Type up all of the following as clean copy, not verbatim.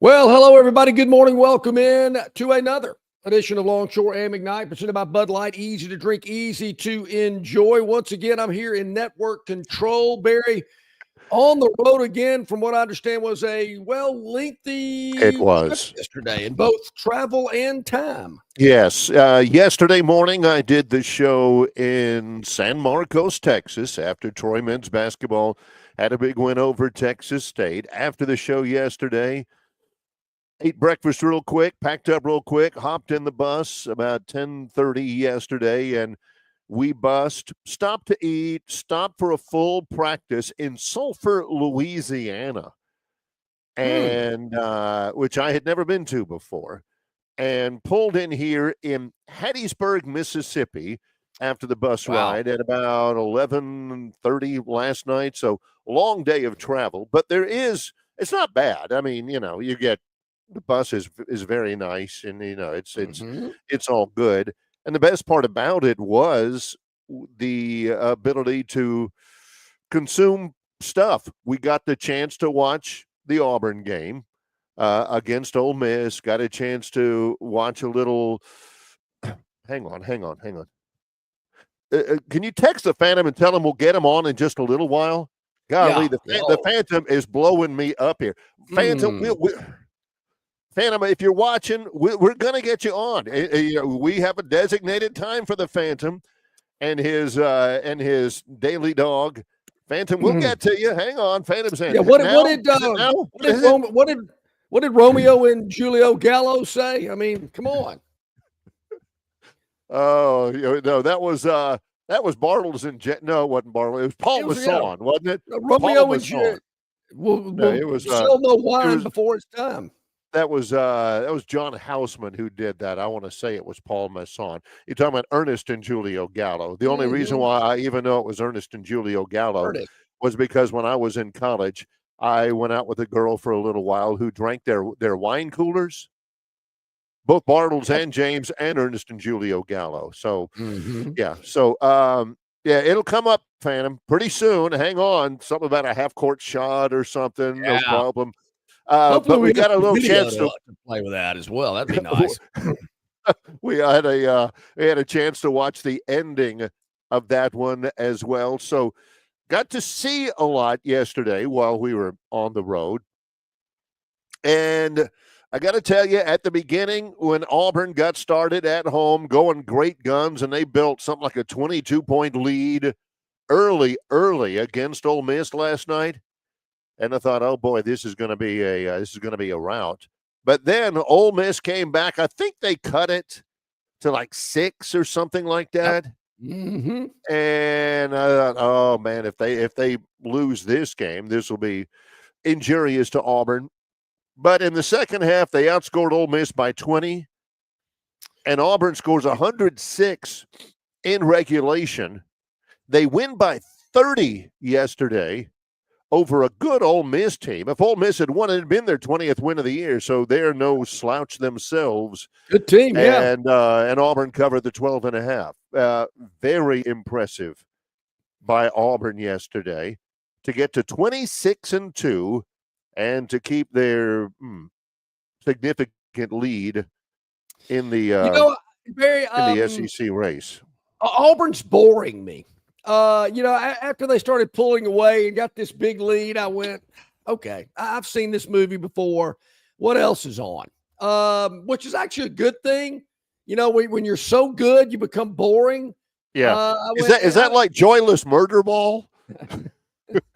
Well, hello, everybody. Good morning. Welcome in to another edition of Longshore and McKnight, presented by Bud Light. Easy to drink, easy to enjoy. Once again, I'm here in network control. Barry, on the road again, from what I understand, was a, It lengthy trip was. yesterday in both travel and time. Yes. Yesterday morning, I did the show in San Marcos, Texas, after Troy men's basketball had a big win over Texas State. After the show yesterday, ate breakfast real quick, packed up real quick, hopped in the bus about 10:30 yesterday, and we stopped to eat, stopped for a full practice in Sulphur, Louisiana, and which I had never been to before, and pulled in here in Hattiesburg, Mississippi after the bus Wow. ride at about 11:30 last night. So long day of travel, but it's not bad. I mean, you get the bus is very nice, and it's all good. And the best part about it was the ability to consume stuff. We got the chance to watch the Auburn game against Ole Miss. Got a chance to watch a little. Hang on. Can you text the Phantom and tell him we'll get him on in just a little while? Golly, the Phantom is blowing me up here. Phantom, Phantom, if you're watching, we're going to get you on. We have a designated time for the Phantom and his daily dog. Phantom, we'll get to you. Hang on, Phantom's saying. Yeah, what did Romeo and Julio Gallo say? I mean, come on. Oh, no, that was Bartles and no, it wasn't Bartles. It was Paul Masson, wasn't it? Romeo and Julio. It was sell no wine before it's time. That was John Houseman who did that. I want to say it was Paul Masson. You're talking about Ernest and Julio Gallo. The only reason why I even know it was Ernest and Julio Gallo was because when I was in college, I went out with a girl for a little while who drank their wine coolers. Both Bartles and James and Ernest and Julio Gallo. So, yeah. So, it'll come up, Phantom, pretty soon. Hang on. Something about a half-court shot or something. No problem. Hopefully but we got a little chance to play with that as well. That'd be nice. we had a chance to watch the ending of that one as well. So, got to see a lot yesterday while we were on the road. And I got to tell you, at the beginning, when Auburn got started at home, going great guns, and they built something like a 22-point lead early against Ole Miss last night, and I thought, oh boy, this is going to be a rout. But then Ole Miss came back. I think they cut it to like 6 or something like that. Mm-hmm. And I thought, oh man, if they lose this game, this will be injurious to Auburn. But in the second half, they outscored Ole Miss by 20, and Auburn scores 106 in regulation. They win by 30 yesterday over a good Ole Miss team. If Ole Miss had won, it had been their 20th win of the year, so they're no slouch themselves. Good team, yeah. And Auburn covered the 12.5. Very impressive by Auburn yesterday to get to 26-2. And to keep their significant lead in the SEC race. Auburn's boring me. After they started pulling away and got this big lead, I went, okay, I've seen this movie before. What else is on? Which is actually a good thing. When you're so good, you become boring. Yeah. Is that like Joyless Murder Ball?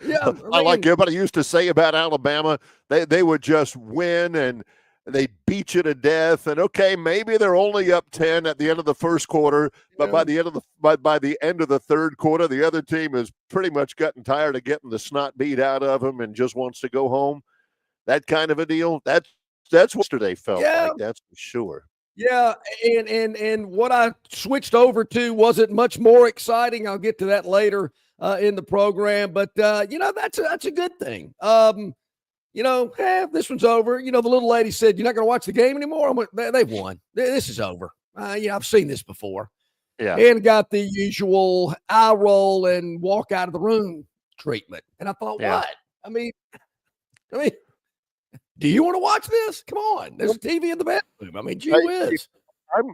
Yeah, I like everybody used to say about Alabama, they would just win and they beat you to death. And okay, maybe they're only up 10 at the end of the first quarter, but by the end of the third quarter, the other team is pretty much gotten tired of getting the snot beat out of them and just wants to go home. That kind of a deal. That's what yesterday felt like. That's for sure. Yeah, and what I switched over to wasn't much more exciting. I'll get to that later in the program, but that's a good thing. This one's over. The little lady said, "You're not going to watch the game anymore." I went, "They've won. This is over." I've seen this before. Yeah, and got the usual eye roll and walk out of the room treatment. And I thought, what? I mean, Do you want to watch this? Come on. There's a TV in the bathroom. I mean, gee whiz.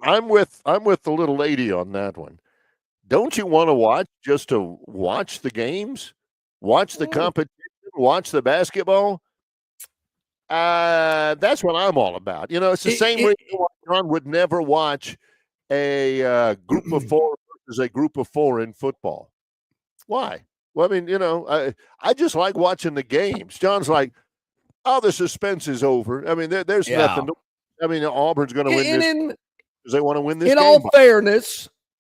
I'm with the little lady on that one. Don't you want to watch just to watch the games, watch the competition, watch the basketball? That's what I'm all about. It's the same reason why John would never watch a group of four versus a group of four in football. Why? Well, I mean, I just like watching the games. John's like, oh, the suspense is over. I mean, there's nothing. I mean, Auburn's going to win this because they want to win this game.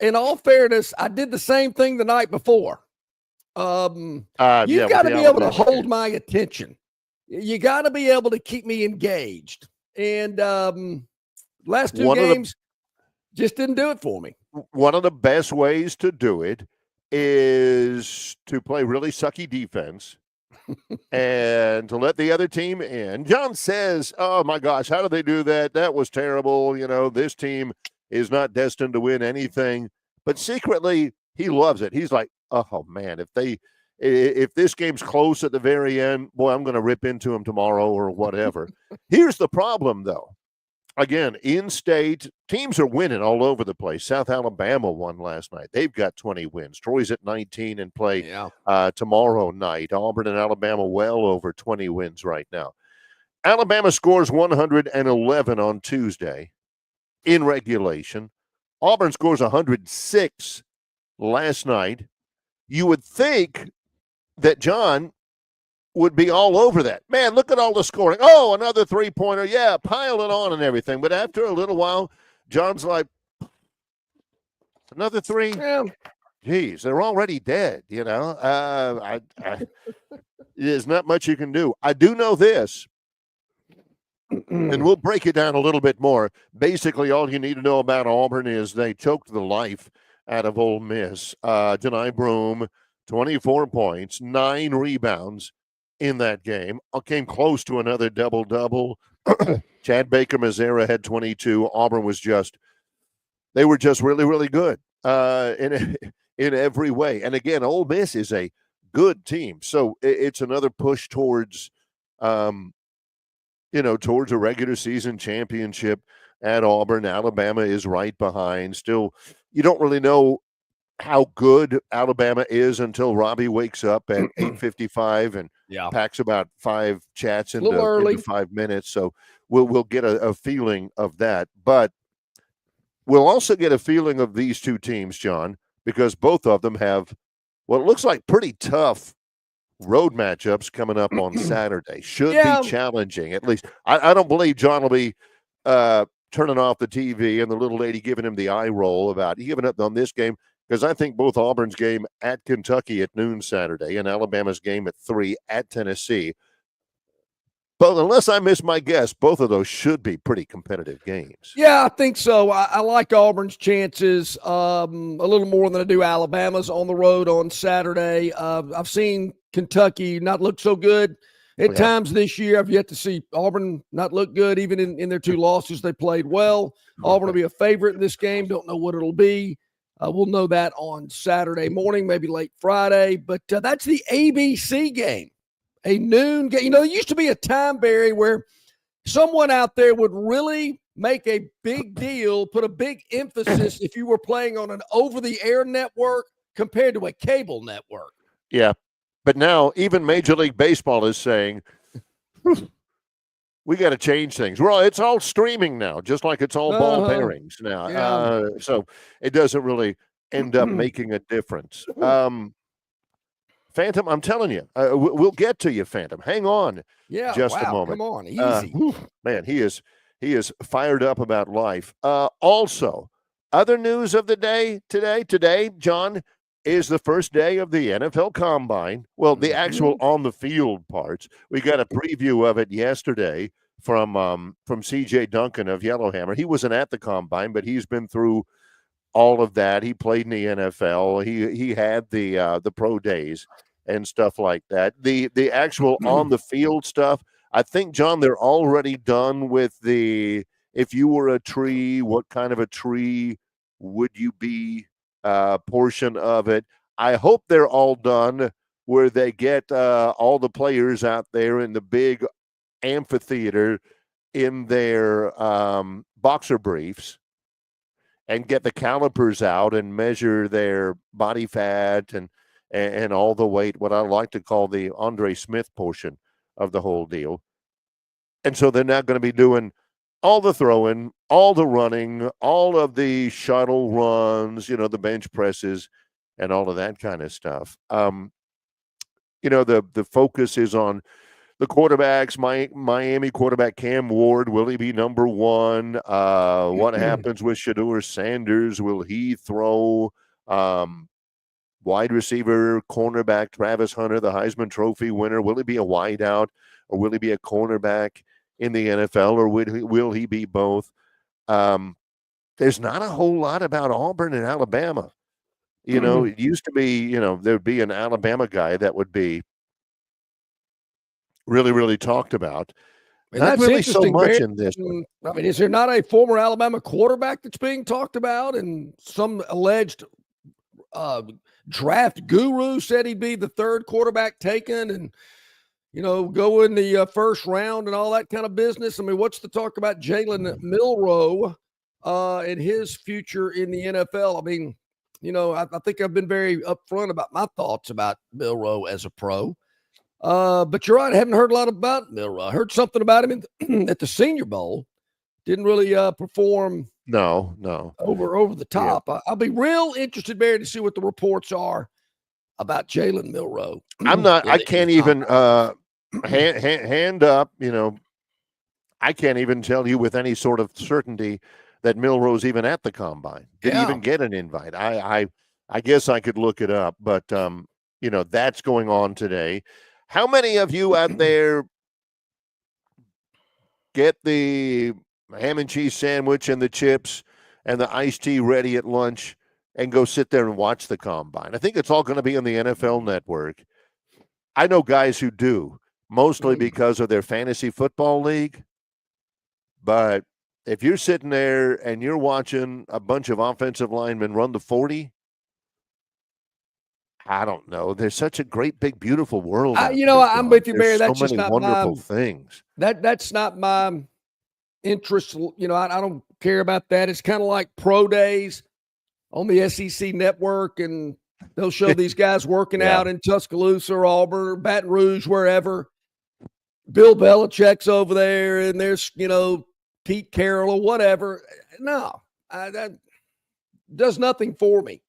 In all fairness, I did the same thing the night before. You've got to be able to hold my attention. You got to be able to keep me engaged. And last two games just didn't do it for me. One of the best ways to do it is to play really sucky defense and to let the other team in. John says, oh, my gosh, how do they do that? That was terrible. This team is not destined to win anything. But secretly, he loves it. He's like, oh, man, if this game's close at the very end, boy, I'm going to rip into them tomorrow or whatever. Here's the problem, though. Again, in-state, teams are winning all over the place. South Alabama won last night. They've got 20 wins. Troy's at 19 and play tomorrow night. Auburn and Alabama well over 20 wins right now. Alabama scores 111 on Tuesday in regulation. Auburn scores 106 last night. You would think that John would be all over that. Man, look at all the scoring. Oh, another three-pointer. Yeah, pile it on and everything. But after a little while, John's like, another three? Yeah. Geez, they're already dead, there's not much you can do. I do know this, and we'll break it down a little bit more. Basically, all you need to know about Auburn is they choked the life out of Ole Miss. Denai Broom, 24 points, 9 rebounds in that game. Came close to another double-double. Chad Baker-Mazara had 22. Auburn was they were just really, really good in every way. And again, Ole Miss is a good team. So it's another push towards, towards a regular season championship at Auburn. Alabama is right behind. Still, you don't really know how good Alabama is until Robbie wakes up at 8:55 and packs about 5 chats into 5 minutes. So we'll get a feeling of that. But we'll also get a feeling of these two teams, John, because both of them have what looks like pretty tough road matchups coming up on Saturday. Should be challenging. At least I don't believe John will be turning off the TV and the little lady giving him the eye roll about giving up on this game. Because I think both Auburn's game at Kentucky at noon Saturday and Alabama's game at 3 at Tennessee. But unless I miss my guess, both of those should be pretty competitive games. Yeah, I think so. I like Auburn's chances a little more than I do Alabama's on the road on Saturday. I've seen Kentucky not look so good at times this year. I've yet to see Auburn not look good. Even in their 2 losses, they played well. Auburn will be a favorite in this game. Don't know what it'll be. We'll know that on Saturday morning, maybe late Friday. But that's the ABC game, a noon game. There used to be a time, Barry, where someone out there would really make a big deal, put a big emphasis if you were playing on an over-the-air network compared to a cable network. Yeah, but now even Major League Baseball is saying, we got to change things. Well, it's all streaming now, just like it's all ball pairings now. Yeah. So it doesn't really end up making a difference. Phantom, I'm telling you, we'll get to you, Phantom. Hang on just a moment. Come on, easy. Man, he is fired up about life. Also, other news of the day today, John, is the first day of the NFL Combine. Well, the actual on-the-field parts. We got a preview of it yesterday from C.J. Duncan of Yellowhammer. He wasn't at the Combine, but he's been through all of that. He played in the NFL. He had the pro days and stuff like that. The actual on-the-field stuff, I think, John, they're already done with the if you were a tree, what kind of a tree would you be? Portion of it. I hope they're all done where they get all the players out there in the big amphitheater in their boxer briefs and get the calipers out and measure their body fat and all the weight, what I like to call the Andre Smith portion of the whole deal. And so they're not going to be doing all the throwing, all the running, all of the shuttle runs, the bench presses and all of that kind of stuff. The focus is on the quarterbacks. Miami quarterback Cam Ward, will he be number one? What happens with Shedeur Sanders? Will he throw? Wide receiver, cornerback Travis Hunter, the Heisman Trophy winner. Will he be a wideout or will he be a cornerback in the NFL, or will he be both? There's not a whole lot about Auburn and Alabama. It used to be, there'd be an Alabama guy that would be really, really talked about. And not that's really so interesting, much Barry. in this one. I mean, is there not a former Alabama quarterback that's being talked about? And some alleged draft guru said he'd be the third quarterback taken and, go in the first round and all that kind of business. I mean, what's the talk about Jalen Milroe and his future in the NFL? I mean, I think I've been very upfront about my thoughts about Milroe as a pro. But you're right. I haven't heard a lot about Milroe. I heard something about him at the Senior Bowl. Didn't really perform. No. Over the top. Yeah. I'll be real interested, Barry, to see what the reports are about Jalen Milroe. I can't even hand up. I can't even tell you with any sort of certainty that Milroe's even at the combine. Didn't even get an invite. I guess I could look it up, but that's going on today. How many of you out there get the ham and cheese sandwich and the chips and the iced tea ready at lunch and go sit there and watch the combine? I think it's all going to be on the NFL Network. I know guys who do, mostly because of their fantasy football league. But if you're sitting there and you're watching a bunch of offensive linemen run the 40, I don't know. There's such a great, big, beautiful world. I'm with you, Barry. That's so just many not wonderful things. That's not my interest. I don't care about that. It's kind of like pro days on the SEC network, and they'll show these guys working out in Tuscaloosa or Auburn or Baton Rouge, wherever. Bill Belichick's over there, and there's, Pete Carroll or whatever. No, that does nothing for me.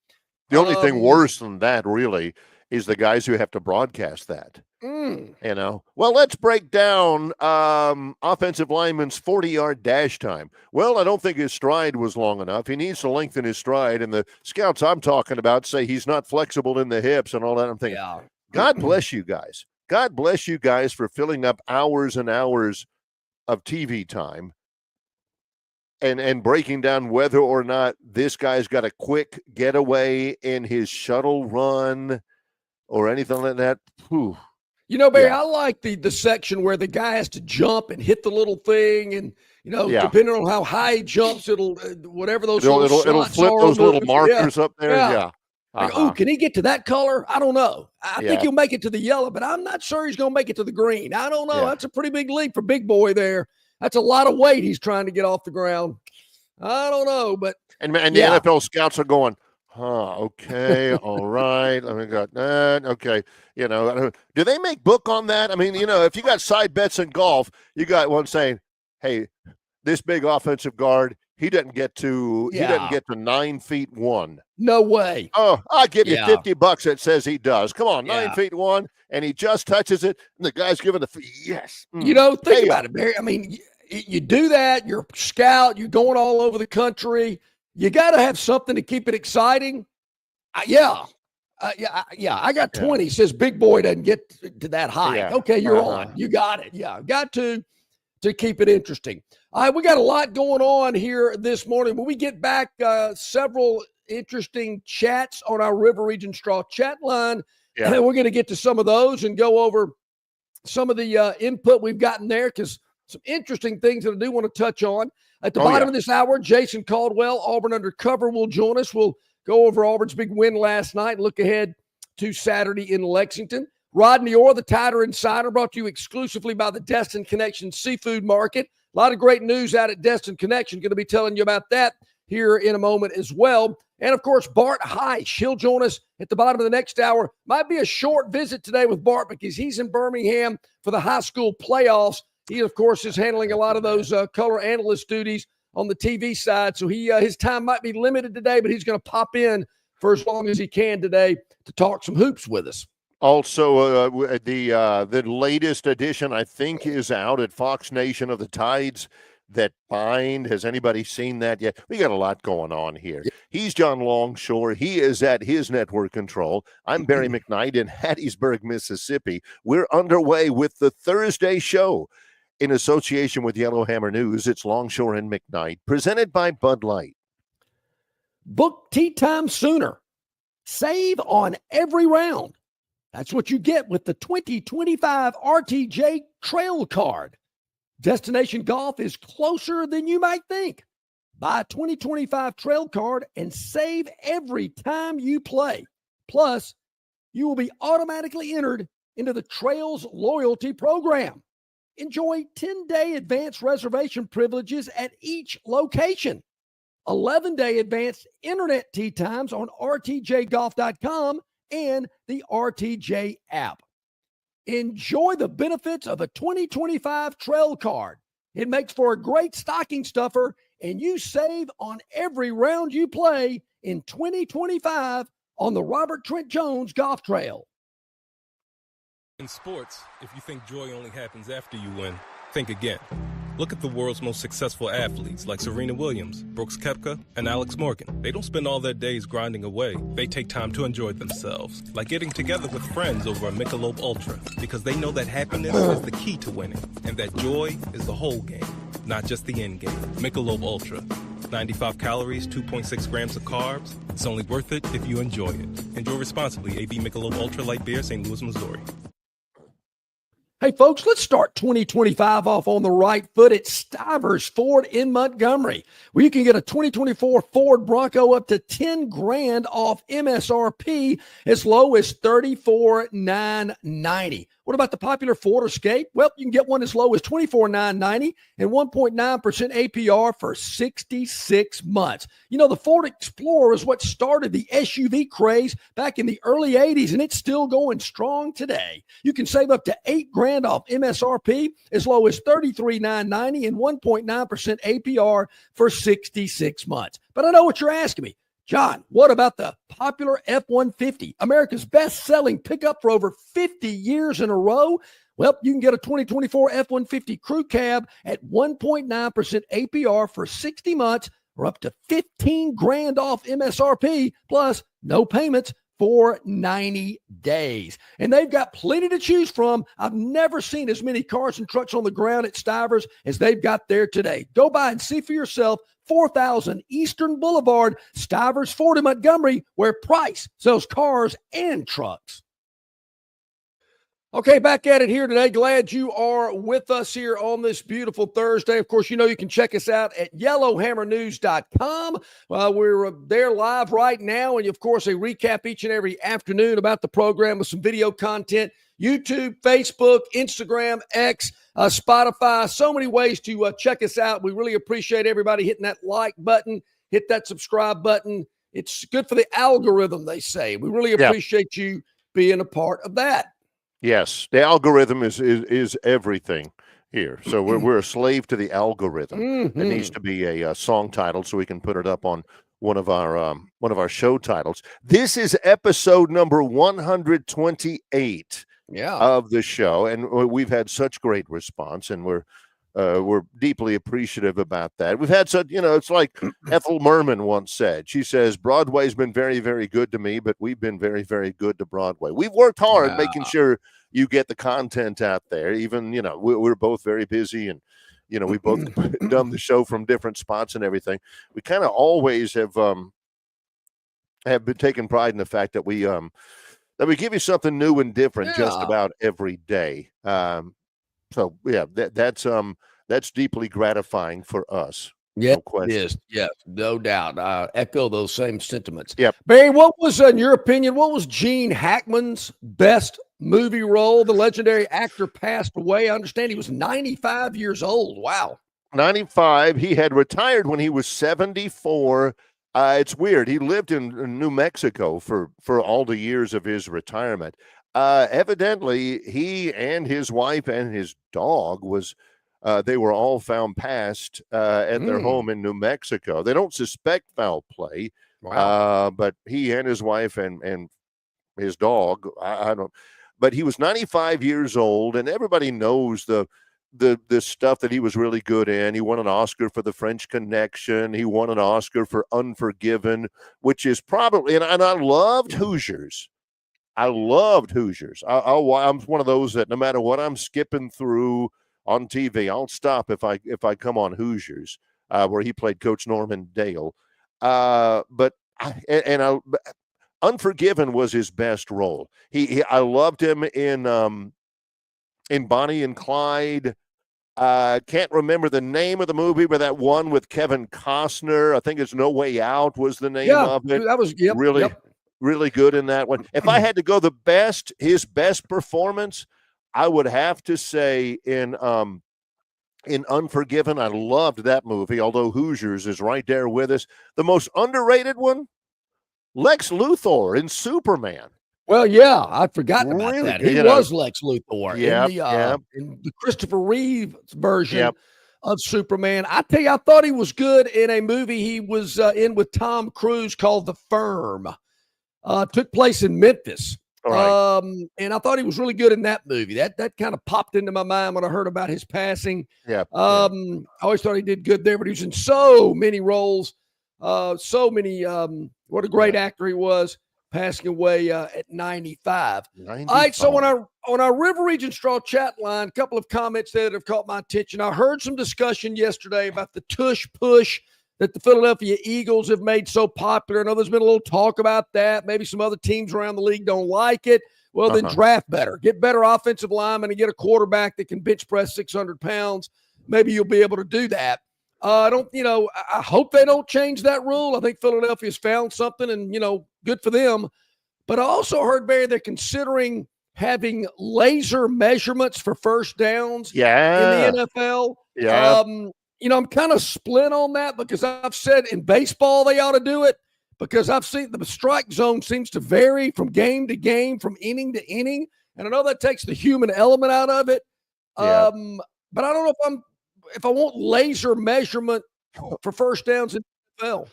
The only thing worse than that, really, is the guys who have to broadcast that. Well, let's break down offensive lineman's 40-yard dash time. Well, I don't think his stride was long enough. He needs to lengthen his stride, and the scouts I'm talking about say he's not flexible in the hips and all that. I'm thinking, God bless you guys. God bless you guys for filling up hours and hours of TV time and breaking down whether or not this guy's got a quick getaway in his shuttle run or anything like that. Whew. Barry, I like the section where the guy has to jump and hit the little thing, and depending on how high he jumps, it'll whatever those it'll flip those little markers up there. Yeah. Like, can he get to that color? I don't know. I think he'll make it to the yellow, but I'm not sure he's going to make it to the green. I don't know. Yeah. That's a pretty big leap for big boy there. That's a lot of weight he's trying to get off the ground. I don't know, but the NFL scouts are going, okay, all right. Let me go. Okay, do they make book on that? I mean, if you got side bets in golf, you got one saying, "Hey, this big offensive guard, he didn't get to 9 feet 1. No way. Oh, I'll give you $50 that says he does. Come on, 9 feet 1, and he just touches it, and the guy's giving the yes. Think about it, Barry. I mean, you do that. You're a scout. You're going all over the country. You got to have something to keep it exciting. I got 20. Says big boy doesn't get to that high. Yeah. Okay, you're on. You got it. Yeah, got to keep it interesting. All right, we got a lot going on here this morning. When we get back, several interesting chats on our River Region Straw chat line. Yeah. And we're going to get to some of those and go over some of the input we've gotten there, because some interesting things that I do want to touch on. At the bottom of this hour, Jason Caldwell, Auburn Undercover, will join us. We'll go over Auburn's big win last night and look ahead to Saturday in Lexington. Rodney Orr, the Tider Insider, brought to you exclusively by the Destin Connection Seafood Market. A lot of great news out at Destin Connection. Going to be telling you about that here in a moment as well. And, of course, Bart Hyche. He'll join us at the bottom of the next hour. Might be a short visit today with Bart because he's in Birmingham for the high school playoffs. He, of course, is handling a lot of those color analyst duties on the TV side. So his time might be limited today, but he's going to pop in for as long as he can today to talk some hoops with us. Also, the latest edition, I think, is out at Fox Nation of the Tides That Bind. Has anybody seen that yet? We got a lot going on here. He's John Longshore. He is at his network control. I'm Barry McKnight in Hattiesburg, Mississippi. We're underway with the Thursday show in association with Yellowhammer News. It's Longshore and McKnight, presented by Bud Light. Book tee time sooner. Save on every round. That's what you get with the 2025 RTJ Trail Card. Destination golf is closer than you might think. Buy a 2025 Trail Card and save every time you play. Plus, you will be automatically entered into the Trails Loyalty Program. Enjoy 10-day advance reservation privileges at each location. 11-day advanced internet tee times on rtjgolf.com and the RTJ app. Enjoy the benefits of a 2025 Trail Card. It makes for a great stocking stuffer, and you save on every round you play in 2025 on the Robert Trent Jones Golf Trail. In sports, if you think joy only happens after you win, think again. Look at the world's most successful athletes like Serena Williams, Brooks Koepka, and Alex Morgan. They don't spend all their days grinding away. They take time to enjoy themselves, like getting together with friends over a Michelob Ultra, because they know that happiness is the key to winning, and that joy is the whole game, not just the end game. Michelob Ultra. 95 calories, 2.6 grams of carbs. It's only worth it if you enjoy it. Enjoy responsibly. AB Michelob Ultra Light Beer, St. Louis, Missouri. Hey, folks, let's start 2025 off on the right foot at Stivers Ford in Montgomery, where you can get a 2024 Ford Bronco up to $10,000 off MSRP as low as $34,990. What about the popular Ford Escape? Well, you can get one as low as $24,990 and 1.9% APR for 66 months. You know, the Ford Explorer is what started the SUV craze back in the early 80s, and it's still going strong today. You can save up to $8,000 off MSRP as low as $33,990 and 1.9% APR for 66 months. But I know what you're asking me. John, what about the popular F-150, America's best-selling pickup for over 50 years in a row? Well, you can get a 2024 F-150 Crew Cab at 1.9% APR for 60 months or up to $15,000 off MSRP, plus no payments for 90 days. And they've got plenty to choose from. I've never seen as many cars and trucks on the ground at Stivers as they've got there today. Go by and see for yourself. 4000 Eastern Boulevard, Stivers Ford in Montgomery, where Price sells cars and trucks. Okay, back at it here today. Glad you are with us here on this beautiful Thursday. Of course, you know you can check us out at yellowhammernews.com. We're there live right now, and of course, they recap each and every afternoon about the program with some video content. YouTube, Facebook, Instagram, X, Spotify, so many ways to check us out. We really appreciate everybody hitting that like button, hit that subscribe button. It's good for the algorithm, they say. We really appreciate you being a part of that. Yes, the algorithm is everything here. So we're a slave to the algorithm. Mm-hmm. It needs to be a song title so we can put it up on one of our show titles. This is episode number 128 of the show, and we've had such great response, and we're deeply appreciative about that. We've had such, it's like Ethel Merman once said. She says, Broadway's been very, very good to me, but we've been very, very good to Broadway. We've worked hard making sure you get the content out there. Even, we're both very busy, and, we both done the show from different spots and everything. We kind of always have been taking pride in the fact that we give you something new and different just about every day. So yeah, that's deeply gratifying for us. Yeah, no question. Yes, no doubt. I echo those same sentiments. Yep. Barry, what was, in your opinion, what was Gene Hackman's best movie role. The legendary actor passed away. I understand he was 95 years old. Wow. 95. He had retired when he was 74. It's weird. He lived in New Mexico for all the years of his retirement. Evidently, he and his wife and his dog they were all found passed at their home in New Mexico. They don't suspect foul play. Wow. But he and his wife and his dog, I don't. But he was 95 years old, and everybody knows the stuff that he was really good in. He won an Oscar for The French Connection. He won an Oscar for Unforgiven, which is probably, and I loved Hoosiers. I'm one of those that no matter what I'm skipping through on TV, I'll stop if I come on Hoosiers, where he played Coach Norman Dale. Unforgiven was his best role. I loved him in Bonnie and Clyde. Can't remember the name of the movie, but that one with Kevin Costner, I think it's No Way Out was the name of it. That was really good in that one. If I had to go his best performance, I would have to say in Unforgiven. I loved that movie, although Hoosiers is right there with us. The most underrated one, Lex Luthor in Superman. Well, yeah, I'd forgotten about that. He was Lex Luthor in the Christopher Reeve version of Superman. I tell you, I thought he was good in a movie he was in with Tom Cruise called The Firm. Took place in Memphis. Right. And I thought he was really good in that movie. That kind of popped into my mind when I heard about his passing. I always thought he did good there, but he was in so many roles, what a great actor he was, passing away at 95. All right, so on our River Region Straw chat line, a couple of comments there that have caught my attention. I heard some discussion yesterday about the tush push that the Philadelphia Eagles have made so popular. I know there's been a little talk about that. Maybe some other teams around the league don't like it. Well, then draft better. Get better offensive linemen and get a quarterback that can bench press 600 pounds. Maybe you'll be able to do that. I hope they don't change that rule. I think Philadelphia's found something and, good for them. But I also heard, Barry, they're considering having laser measurements for first downs in the NFL. Yeah. I'm kind of split on that because I've said in baseball they ought to do it because I've seen the strike zone seems to vary from game to game, from inning to inning. And I know that takes the human element out of it. Yeah. But I don't know if I want laser measurement for first downs in the NFL.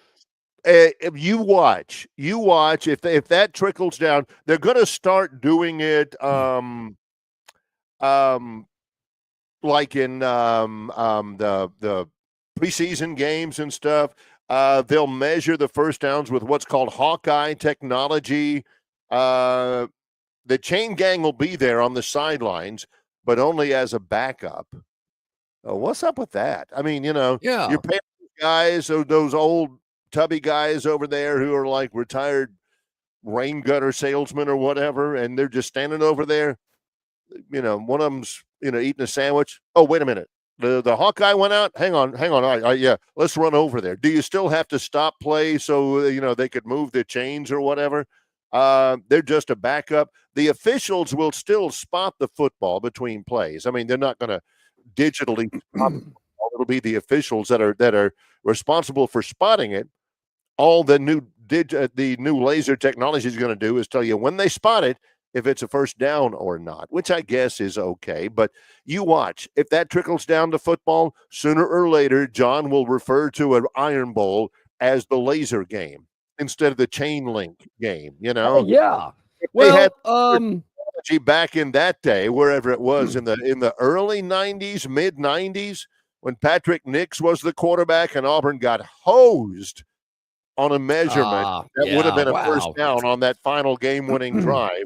If you watch if that trickles down, they're going to start doing it like in the preseason games and stuff. They'll measure the first downs with what's called Hawkeye technology. The chain gang will be there on the sidelines, but only as a backup. What's up with that? I mean, you're paying guys, those old tubby guys over there who are like retired rain gutter salesmen or whatever, and they're just standing over there. One of them's, eating a sandwich. Oh, wait a minute. The Hawkeye went out. Hang on. Let's run over there. Do you still have to stop play so, they could move the chains or whatever? They're just a backup. The officials will still spot the football between plays. I mean, they're not going to digitally spot it. It'll be the officials that are responsible for spotting it. All the new laser technology is going to do is tell you when they spot it, if it's a first down or not, which I guess is okay. But you watch. If that trickles down to football, sooner or later, John will refer to an Iron Bowl as the laser game instead of the chain link game, Oh, yeah. They had technology back in that day, wherever it was, in the early 90s, mid-90s, when Patrick Nix was the quarterback and Auburn got hosed on a measurement that would have been a first down on that final game-winning drive,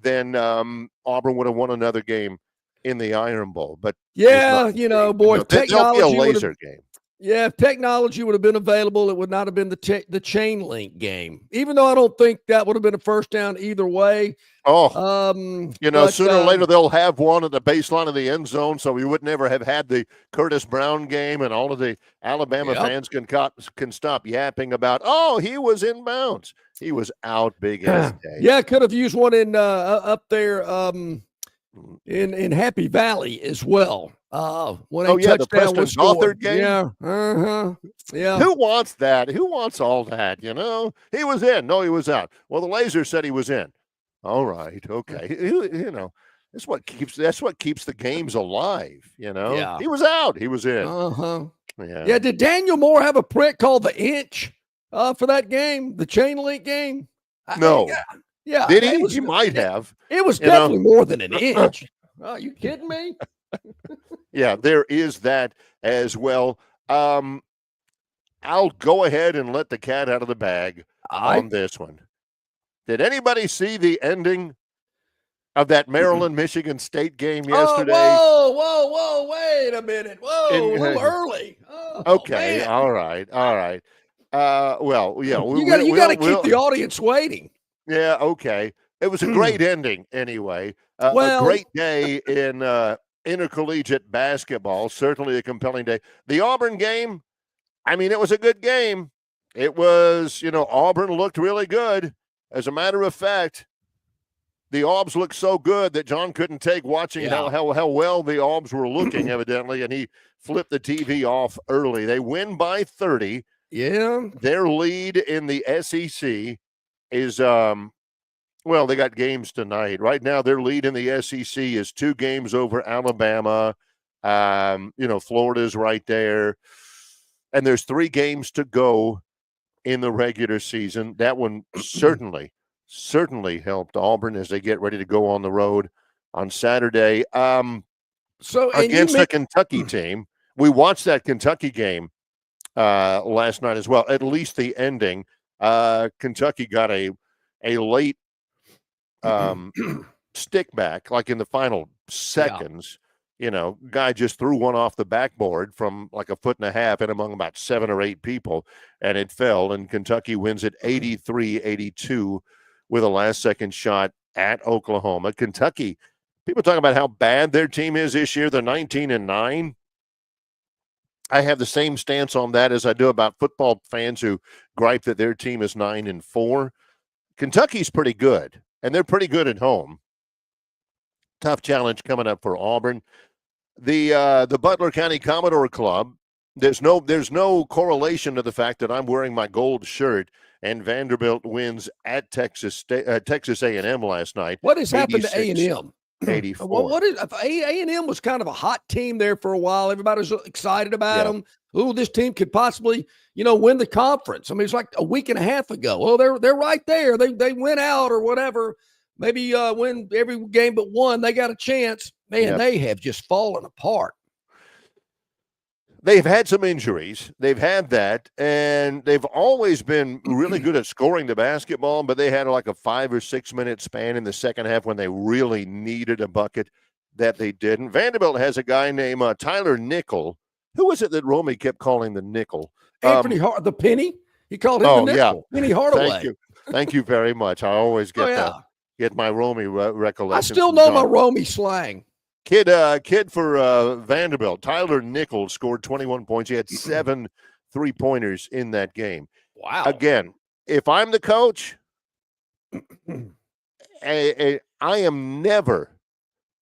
then Auburn would have won another game in the Iron Bowl. But technology there'll be a laser game. Yeah, if technology would have been available, it would not have been the chain link game. Even though I don't think that would have been a first down either way. Oh, But sooner or later they'll have one at the baseline of the end zone, so we would never have had the Curtis Brown game, and all of the Alabama fans can stop yapping about, oh, he was in bounds. He was out big as day. Yeah, could have used one in up there in Happy Valley as well. When the Preston Gothard game. Yeah, yeah. Who wants that? Who wants all that? He was in. No, he was out. Well, the laser said he was in. All right, okay. That's what keeps the games alive. Yeah. He was out. He was in. Yeah. Did Daniel Moore have a print called the Inch for that game, the chain link game? No. Yeah. Did he? He might have. It was definitely more than an inch. Are you kidding me? Yeah, there is that as well. I'll go ahead and let the cat out of the bag on this one. Did anybody see the ending of that Maryland-Michigan State game yesterday? Whoa, wait a minute. A little early. Okay, man. All right. Well, yeah. You got to keep the audience waiting. Yeah, okay. It was a great ending anyway. A great day in intercollegiate basketball, certainly a compelling day. The Auburn game, it was a good game. It was, Auburn looked really good. As a matter of fact, the Aubs looked so good that John couldn't take watching how well the Aubs were looking, evidently, and he flipped the TV off early. They win by 30. Yeah. Their lead in the SEC is they got games tonight. Right now, their lead in the SEC is 2 games over Alabama. Florida's right there. And there's 3 games to go in the regular season. That one certainly helped Auburn as they get ready to go on the road on Saturday. Against the Kentucky team. We watched that Kentucky game last night as well, at least the ending. Kentucky got a late stick back, like in the final seconds. Guy just threw one off the backboard from like a foot and a half and among about 7 or 8 people, and it fell, and Kentucky wins it 83-82 with a last-second shot at Oklahoma. Kentucky, people talk about how bad their team is this year. They're 19-9. I have the same stance on that as I do about football fans who gripe that their team is 9-4. Kentucky's pretty good, and they're pretty good at home. Tough challenge coming up for Auburn. The Butler County Commodore Club, there's no correlation to the fact that I'm wearing my gold shirt and Vanderbilt wins at Texas A&M last night. What has happened to A&M? 84. What is A&M was kind of a hot team there for a while. Everybody was excited about them. Oh, this team could possibly, win the conference. It's like a week and a half ago. Well, they're right there. They went out or whatever. Maybe win every game but one. They got a chance. Man, they have just fallen apart. They've had some injuries. They've had that, and they've always been really good at scoring the basketball, but they had like a 5 or 6 minute span in the second half when they really needed a bucket that they didn't. Vanderbilt has a guy named Tyler Nickel. Who was it that Romy kept calling the Nickel? Anthony the Penny? He called him the Nickel. Yeah. Penny Hardaway. Thank you very much. I always get my Romy recollection. I still know my Romy slang. Kid for Vanderbilt, Tyler Nichols scored 21 points. He had 7 3-pointers in that game. Wow. Again, if I'm the coach, I am never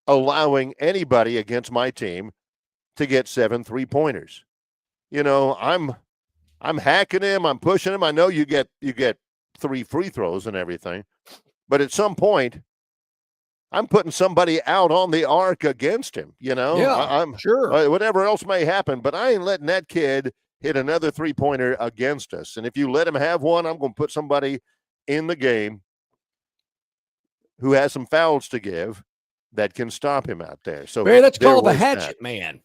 allowing anybody against my team to get 7 3-pointers. I'm hacking him, I'm pushing him. I know you get 3 free throws and everything, but at some point, I'm putting somebody out on the arc against him, I'm sure. Whatever else may happen, but I ain't letting that kid hit another 3-pointer against us. And if you let him have one, I'm going to put somebody in the game who has some fouls to give that can stop him out there. So man, that's called the hatchet man.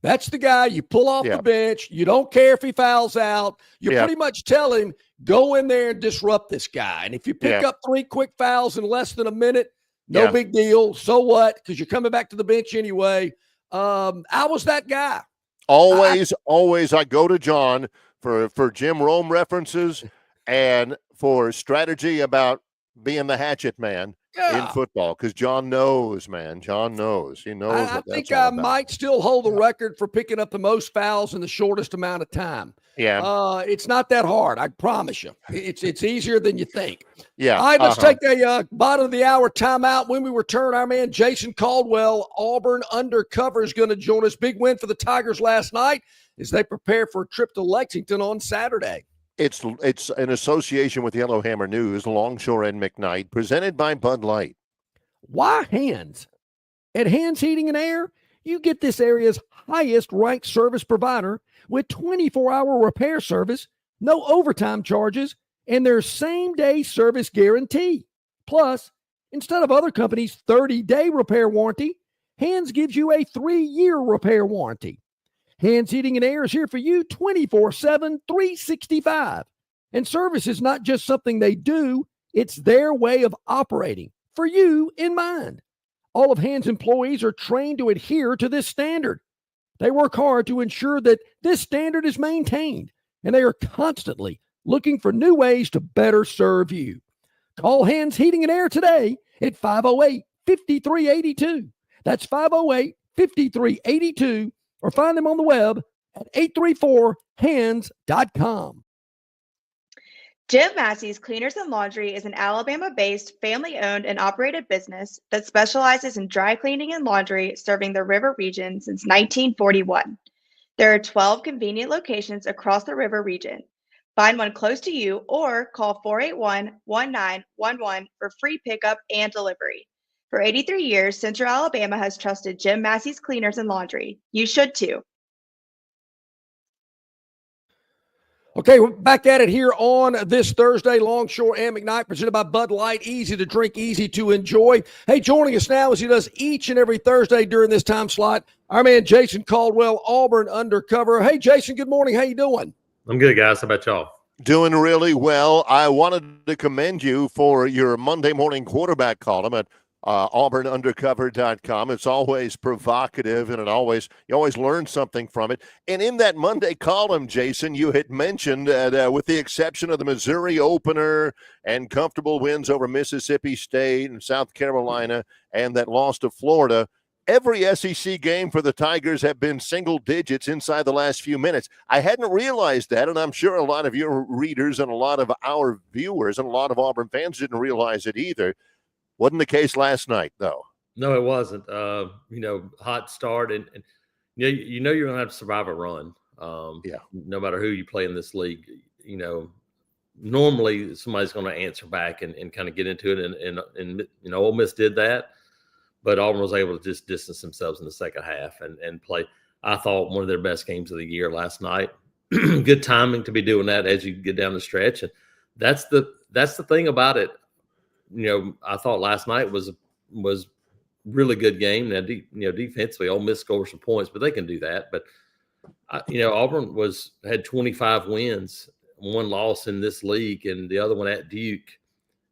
That's the guy you pull off the bench. You don't care if he fouls out. You pretty much tell him, go in there and disrupt this guy. And if you pick up 3 quick fouls in less than a minute, no big deal. So what? Because you're coming back to the bench anyway. I was that guy. Always I go to John for Jim Rome references and for strategy about being the hatchet man in football, because John knows, man. John knows. He knows I what that's think all I about. might still hold the record for picking up the most fouls in the shortest amount of time. Yeah. It's not that hard, I promise you. It's easier than you think. Yeah. All right, let's take a bottom of the hour timeout. When we return, our man Jason Caldwell, Auburn undercover, is going to join us. Big win for the Tigers last night as they prepare for a trip to Lexington on Saturday. It's an association with Yellowhammer News, Longshore and McKnight, presented by Bud Light. Why Hands? At Hands Heating and Air, you get this area's highest ranked service provider with 24-hour repair service, no overtime charges, and their same-day service guarantee. Plus, instead of other companies' 30-day repair warranty, Hands gives you a 3-year repair warranty. Hands Heating and Air is here for you 24/7, 365. And service is not just something they do, it's their way of operating, for you in mind. All of Hands employees are trained to adhere to this standard. They work hard to ensure that this standard is maintained, and they are constantly looking for new ways to better serve you. Call Hands Heating and Air today at 508-5382. That's 508-5382, or find them on the web at 834hands.com. Jim Massey's Cleaners and Laundry is an Alabama-based, family-owned and operated business that specializes in dry cleaning and laundry, serving the river region since 1941. There are 12 convenient locations across the river region. Find one close to you or call 481-1911 for free pickup and delivery. For 83 years, Central Alabama has trusted Jim Massey's Cleaners and Laundry. You should too. Okay, we're back at it here on this Thursday, Longshore and McKnight, presented by Bud Light. Easy to drink, easy to enjoy. Hey, joining us now, as he does each and every Thursday during this time slot, our man Jason Caldwell, Auburn undercover. Hey, Jason, good morning. How you doing? I'm good, guys. How about y'all? Doing really well. I wanted to commend you for your Monday morning quarterback column at auburnundercover.com. It's always provocative, and you always learn something from it. And in that Monday column, Jason, you had mentioned that with the exception of the Missouri opener and comfortable wins over Mississippi State and South Carolina and that loss to Florida, every SEC game for the Tigers have been single digits inside the last few minutes. I hadn't realized that, and I'm sure a lot of your readers and a lot of our viewers and a lot of Auburn fans didn't realize it either. Wasn't the case last night, though. No, it wasn't. Hot start, and you're going to have to survive a run. No matter who you play in this league, normally somebody's going to answer back and kind of get into it. And Ole Miss did that, but Auburn was able to just distance themselves in the second half and play, I thought, one of their best games of the year last night. Good timing to be doing that as you get down the stretch, and that's the thing about it. I thought last night was really good game. Now, defensively, Ole Miss scored some points, but they can do that. But Auburn had 25 wins, one loss in this league, and the other one at Duke.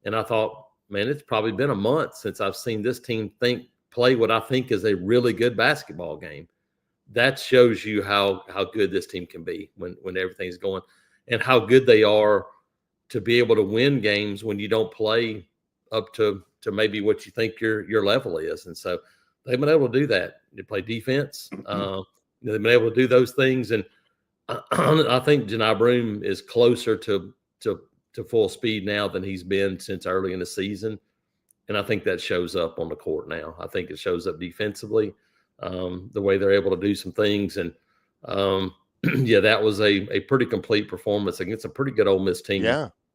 And I thought, man, it's probably been a month since I've seen this team play what I think is a really good basketball game. That shows you how good this team can be when everything's going, and how good they are to be able to win games when you don't play up to maybe what you think your level is. And so they've been able to do that. They play defense. They've been able to do those things. And I think Janai Broome is closer to full speed now than he's been since early in the season. And I think that shows up on the court now. I think it shows up defensively, the way they're able to do some things. And that was a pretty complete performance against a pretty good Ole Miss team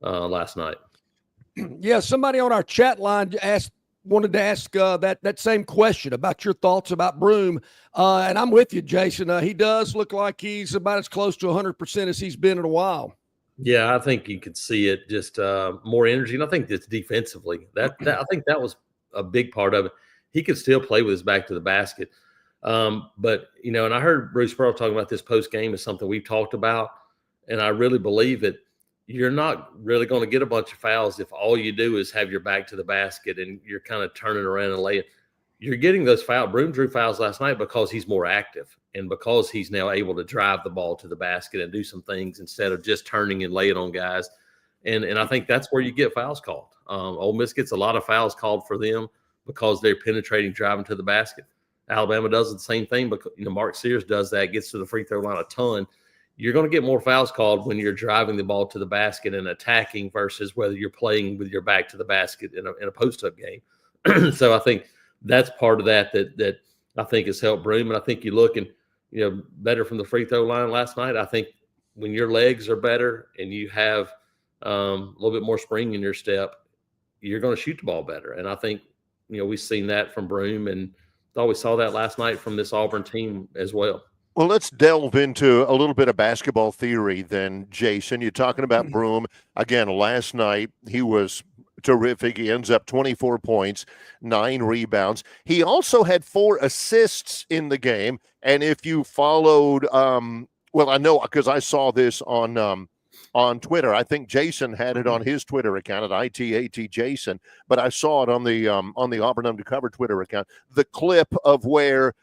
last night. Yeah, somebody on our chat line wanted to ask that same question about your thoughts about Broome. And I'm with you, Jason. He does look like he's about as close to 100% as he's been in a while. Yeah, I think you could see it, just more energy. And I think it's defensively. I think that was a big part of it. He could still play with his back to the basket. But, and I heard Bruce Pearl talking about this post-game is something we've talked about. And I really believe it. You're not really going to get a bunch of fouls if all you do is have your back to the basket and you're kind of turning around and laying. you're getting those fouls. Broome drew fouls last night because he's more active and because he's now able to drive the ball to the basket and do some things instead of just turning and laying on guys. And I think that's where you get fouls called. Ole Miss gets a lot of fouls called for them because they're penetrating, driving to the basket. Alabama does the same thing because, Mark Sears does that, gets to the free throw line a ton. You're going to get more fouls called when you're driving the ball to the basket and attacking versus whether you're playing with your back to the basket in a post-up game. So I think that's part of that I think has helped Broome. And I think you look and, better from the free throw line last night. I think when your legs are better and you have a little bit more spring in your step, you're going to shoot the ball better. And I think, we've seen that from Broome, and thought we saw that last night from this Auburn team as well. Well, let's delve into a little bit of basketball theory then, Jason. You're talking about Broome. Again, last night he was terrific. He ends up 24 points, 9 rebounds. He also had 4 assists in the game. And if you followed, well, I know because I saw this on Twitter. I think Jason had it on his Twitter account at ITAT Jason, but I saw it on the Auburn Undercover Twitter account. The clip of where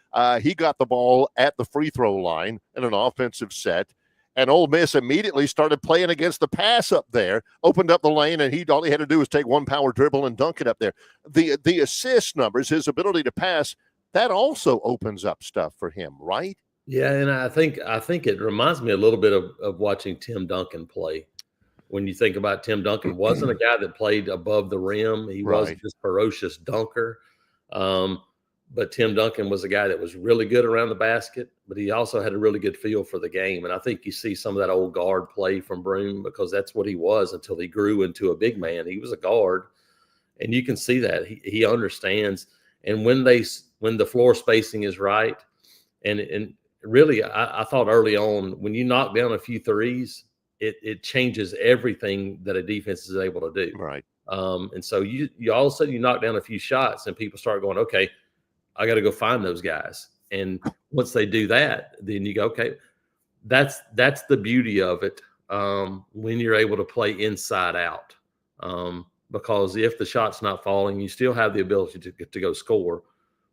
he got the ball at the free throw line in an offensive set, and Ole Miss immediately started playing against the pass up there, opened up the lane, and all he had to do was take one power dribble and dunk it up there. The assist numbers, his ability to pass, that also opens up stuff for him, right? Yeah, and I think it reminds me a little bit of watching Tim Duncan play. When you think about Tim Duncan, wasn't a guy that played above the rim. He wasn't this ferocious dunker. But Tim Duncan was a guy that was really good around the basket, but he also had a really good feel for the game. And I think you see some of that old guard play from Broome because that's what he was until he grew into a big man. He was a guard, and you can see that. He understands. And when the floor spacing is right, and really, I thought early on, when you knock down a few threes, it changes everything that a defense is able to do. Right. And so you all of a sudden you knock down a few shots and people start going, okay, I got to go find those guys. And once they do that, then you go, okay, that's the beauty of it when you're able to play inside out. Because if the shot's not falling, you still have the ability to go score.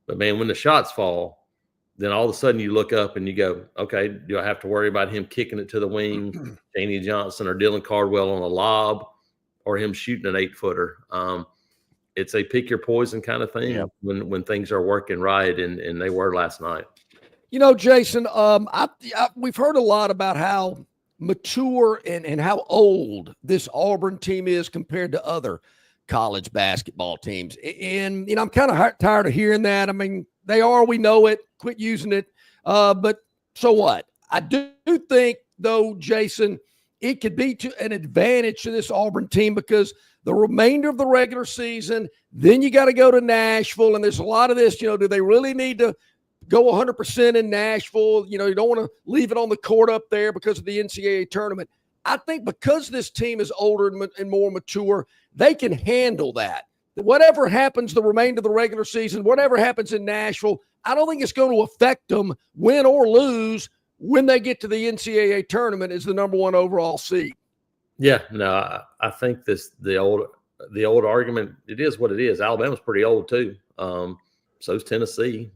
But, man, when the shots fall, then all of a sudden you look up and you go, okay, do I have to worry about him kicking it to the wing, Danny Johnson or Dylan Caldwell on a lob, or him shooting an 8-footer? It's a pick your poison kind of thing when things are working right, and they were last night. Jason, we've heard a lot about how mature and how old this Auburn team is compared to other college basketball teams. And, I'm kind of tired of hearing that. I mean, they are, we know it, quit using it. But so what? I do think, though, Jason, it could be an advantage to this Auburn team because the remainder of the regular season, then you got to go to Nashville. And there's a lot of this, do they really need to go 100% in Nashville? You don't want to leave it on the court up there because of the NCAA tournament. I think because this team is older and more mature, they can handle that. Whatever happens the remainder of the regular season, whatever happens in Nashville, I don't think it's going to affect them, win or lose, when they get to the NCAA tournament as the number 1 overall seed. Yeah, no, I think the old argument, it is what it is. Alabama's pretty old too. So's Tennessee.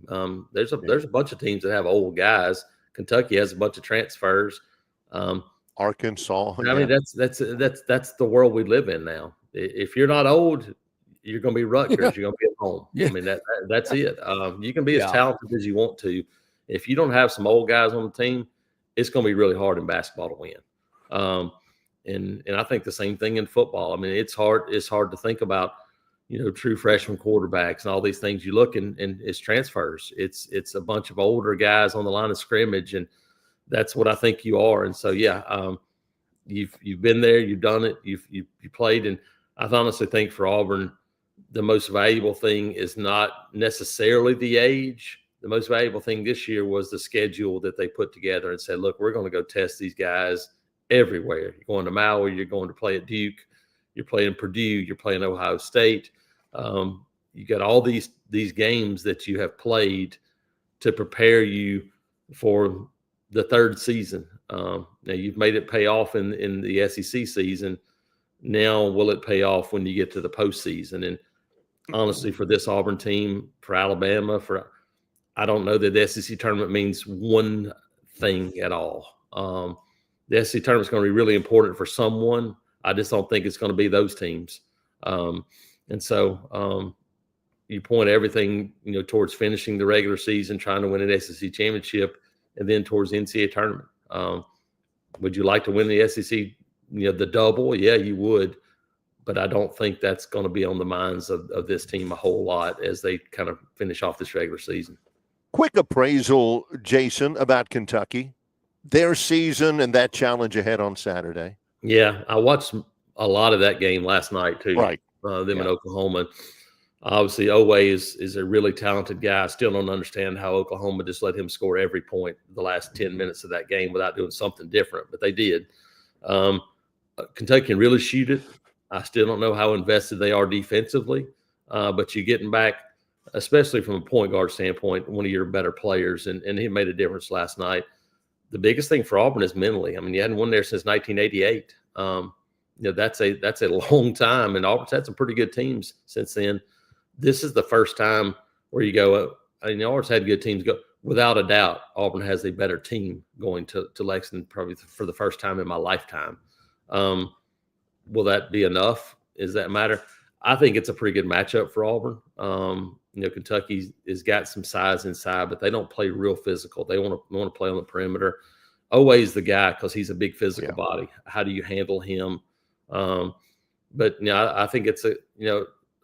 There's a bunch of teams that have old guys. Kentucky has a bunch of transfers. Arkansas. I mean, that's the world we live in now. If you're not old, you're going to be Rutgers. You're going to be at home. I mean, that's it. You can be as talented as you want to. If you don't have some old guys on the team, it's going to be really hard in basketball to win. And I think the same thing in football. I mean, it's hard to think about, true freshman quarterbacks and all these things. You look and it's transfers. It's a bunch of older guys on the line of scrimmage, and that's what I think you are. And so, you've been there, you've done it, you played, and I honestly think for Auburn, the most valuable thing is not necessarily the age. The most valuable thing this year was the schedule that they put together and said, look, we're going to go test these guys everywhere. You're going to Maui, you're going to play at Duke, you're playing Purdue, you're playing Ohio State. You got all these games that you have played to prepare you for the third season. Now you've made it pay off in the SEC season. Now will it pay off when you get to the postseason? And honestly, for this Auburn team, for Alabama, I don't know that the SEC tournament means one thing at all. The SEC tournament is going to be really important for someone. I just don't think it's going to be those teams. And so you point everything, towards finishing the regular season, trying to win an SEC championship, and then towards the NCAA tournament. Would you like to win the SEC, the double? Yeah, you would. But I don't think that's going to be on the minds of this team a whole lot as they kind of finish off this regular season. Quick appraisal, Jason, about Kentucky, their season and that challenge ahead on Saturday. Yeah, I watched a lot of that game last night too. Right. Them in Oklahoma. Obviously, Owe is a really talented guy. I still don't understand how Oklahoma just let him score every point the last 10 minutes of that game without doing something different, but they did. Kentucky can really shoot it. I still don't know how invested they are defensively, but you're getting back, especially from a point guard standpoint, one of your better players, and he made a difference last night. The biggest thing for Auburn is mentally. I mean, you hadn't won there since 1988. That's a long time, and Auburn's had some pretty good teams since then. This is the first time where you go, Auburn's had good teams go. Without a doubt, Auburn has a better team going to Lexington probably for the first time in my lifetime. Will that be enough? Does that matter? I think it's a pretty good matchup for Auburn. Kentucky has got some size inside, but they don't play real physical. They want to play on the perimeter. Always the guy because he's a big physical body. How do you handle him? But I think it's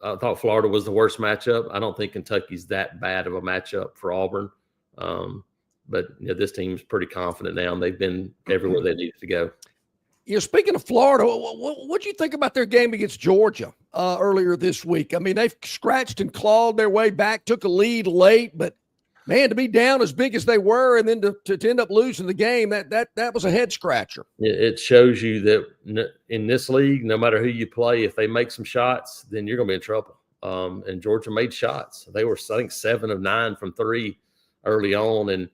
I thought Florida was the worst matchup. I don't think Kentucky's that bad of a matchup for Auburn. But this team's pretty confident now, and they've been everywhere they needed to go. Speaking of Florida, what do you think about their game against Georgia earlier this week? I mean, they've scratched and clawed their way back, took a lead late, but man, to be down as big as they were and then to end up losing the game, that was a head scratcher. It shows you that in this league, no matter who you play, if they make some shots, then you're going to be in trouble. And Georgia made shots. They were, I think, 7 of 9 from 3 early on, and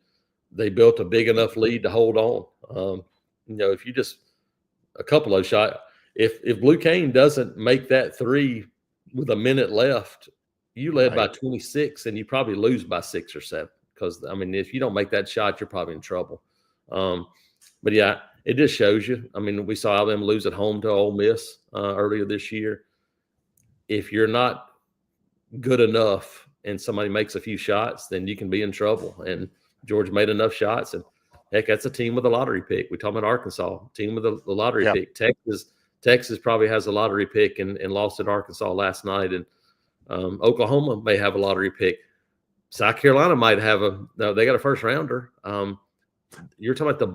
they built a big enough lead to hold on. If you just a couple of shots. If Blue Cane doesn't make that 3 with a minute left, you led by 26, and you probably lose by 6 or 7. Because if you don't make that shot, you're probably in trouble. But yeah, it just shows you. We saw them lose at home to Ole Miss earlier this year. If you're not good enough and somebody makes a few shots, then you can be in trouble. And Georgia made enough shots, and heck, that's a team with a lottery pick. We talk about Arkansas, team with a lottery pick. Texas probably has a lottery pick and lost at Arkansas last night. And Oklahoma may have a lottery pick. South Carolina might have they got a first rounder. You're talking about the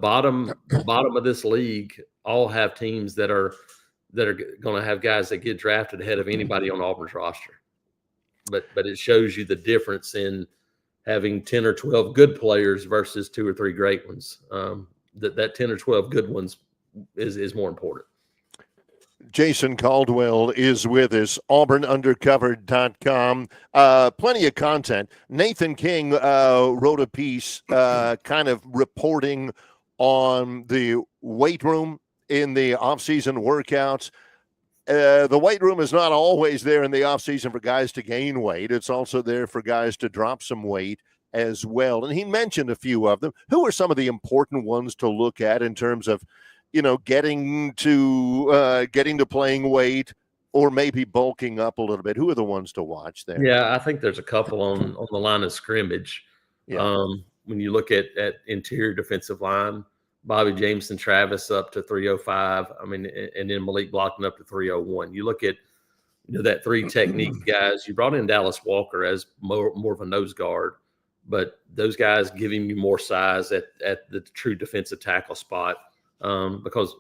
bottom of this league. All have teams that are going to have guys that get drafted ahead of anybody on Auburn's roster. But it shows you the difference in having 10 or 12 good players versus 2 or 3 great ones. That 10 or 12 good ones is more important. Jason Caldwell is with us, auburnundercovered.com. Plenty of content. Nathan King wrote a piece kind of reporting on the weight room in the off-season workouts. The weight room is not always there in the offseason for guys to gain weight. It's also there for guys to drop some weight as well. And he mentioned a few of them. Who are some of the important ones to look at in terms of, getting to playing weight or maybe bulking up a little bit? Who are the ones to watch there? Yeah, I think there's a couple on the line of scrimmage. Yeah. When you look at interior defensive line, Bobby Jameson Travis up to 305. And then Malik Blockton up to 301. You look at that 3 technique guys. You brought in Dallas Walker as more of a nose guard, but those guys giving you more size at the true defensive tackle spot. Because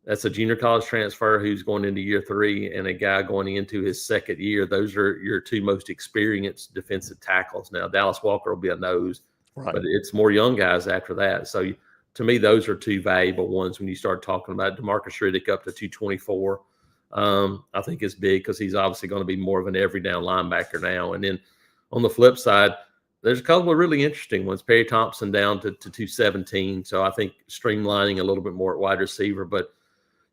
that's a junior college transfer who's going into year 3 and a guy going into his second year. Those are your 2 most experienced defensive tackles. Now, Dallas Walker will be a nose, but it's more young guys after that. So to me, those are 2 valuable ones when you start talking about DeMarcus Riddick up to 224. I think it's big because he's obviously going to be more of an every down linebacker now. And then on the flip side, there's a couple of really interesting ones. Perry Thompson down to 217. So I think streamlining a little bit more at wide receiver. But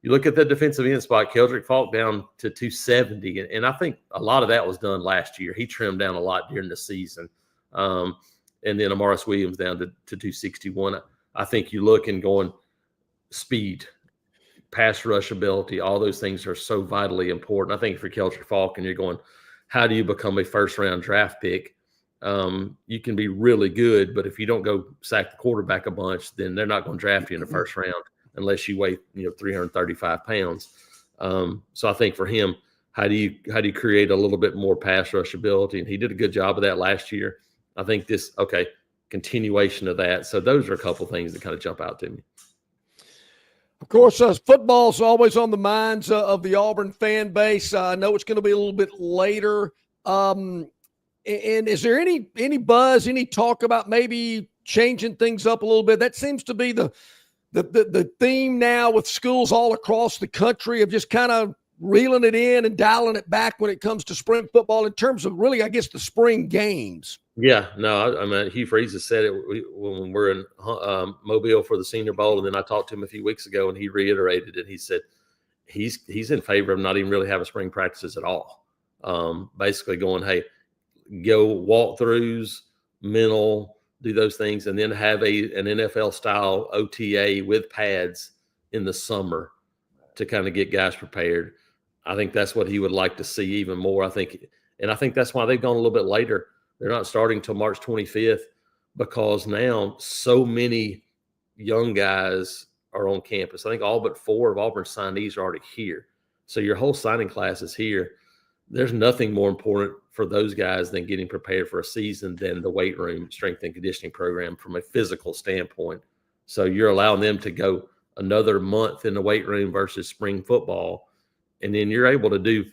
you look at the defensive end spot, Keldrick Falk down to 270, and I think a lot of that was done last year. He trimmed down a lot during the season. And then Amaris Williams down to 261. I think you look and going speed, pass rush ability, all those things are so vitally important. I think for Keldrick Falk, and you're going, how do you become a first-round draft pick? You can be really good, but if you don't go sack the quarterback a bunch, then they're not going to draft you in the first round unless you weigh 335 pounds. So I think for him, how do you create a little bit more pass rush ability? And he did a good job of that last year. I think continuation of that. So those are a couple things that kind of jump out to me. Of course, football's always on the minds of the Auburn fan base. I know it's going to be a little bit later. And is there any buzz, any talk about maybe changing things up a little bit? That seems to be the theme now with schools all across the country of just kind of reeling it in and dialing it back when it comes to spring football in terms of really, I guess, the spring games. Yeah, no, I mean, Hugh Freeze has said it when we're in Mobile for the Senior Bowl, and then I talked to him a few weeks ago, and he reiterated it. He said he's in favor of not even really having spring practices at all. Basically going, hey, go walkthroughs, mental, do those things, and then have an NFL-style OTA with pads in the summer to kind of get guys prepared. I think that's what he would like to see even more. I think that's why they've gone a little bit later. They're not starting till March 25th because now so many young guys are on campus. I think all but 4 of Auburn's signees are already here. So your whole signing class is here. There's nothing more important for those guys than getting prepared for a season than the weight room strength and conditioning program from a physical standpoint. So you're allowing them to go another month in the weight room versus spring football. And then you're able to do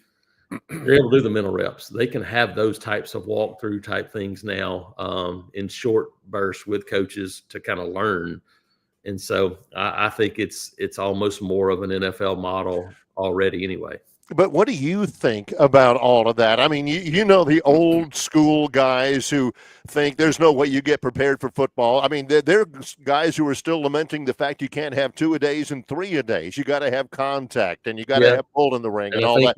the mental reps. They can have those types of walkthrough type things now in short bursts with coaches to kind of learn. And so I think it's almost more of an NFL model already anyway. But what do you think about all of that? I mean, you know the old school guys who think there's no way you get prepared for football. I mean, there are guys who are still lamenting the fact you can't have 2-a-days and 3-a-days. You got to have contact and you got to have pull in the ring and all that.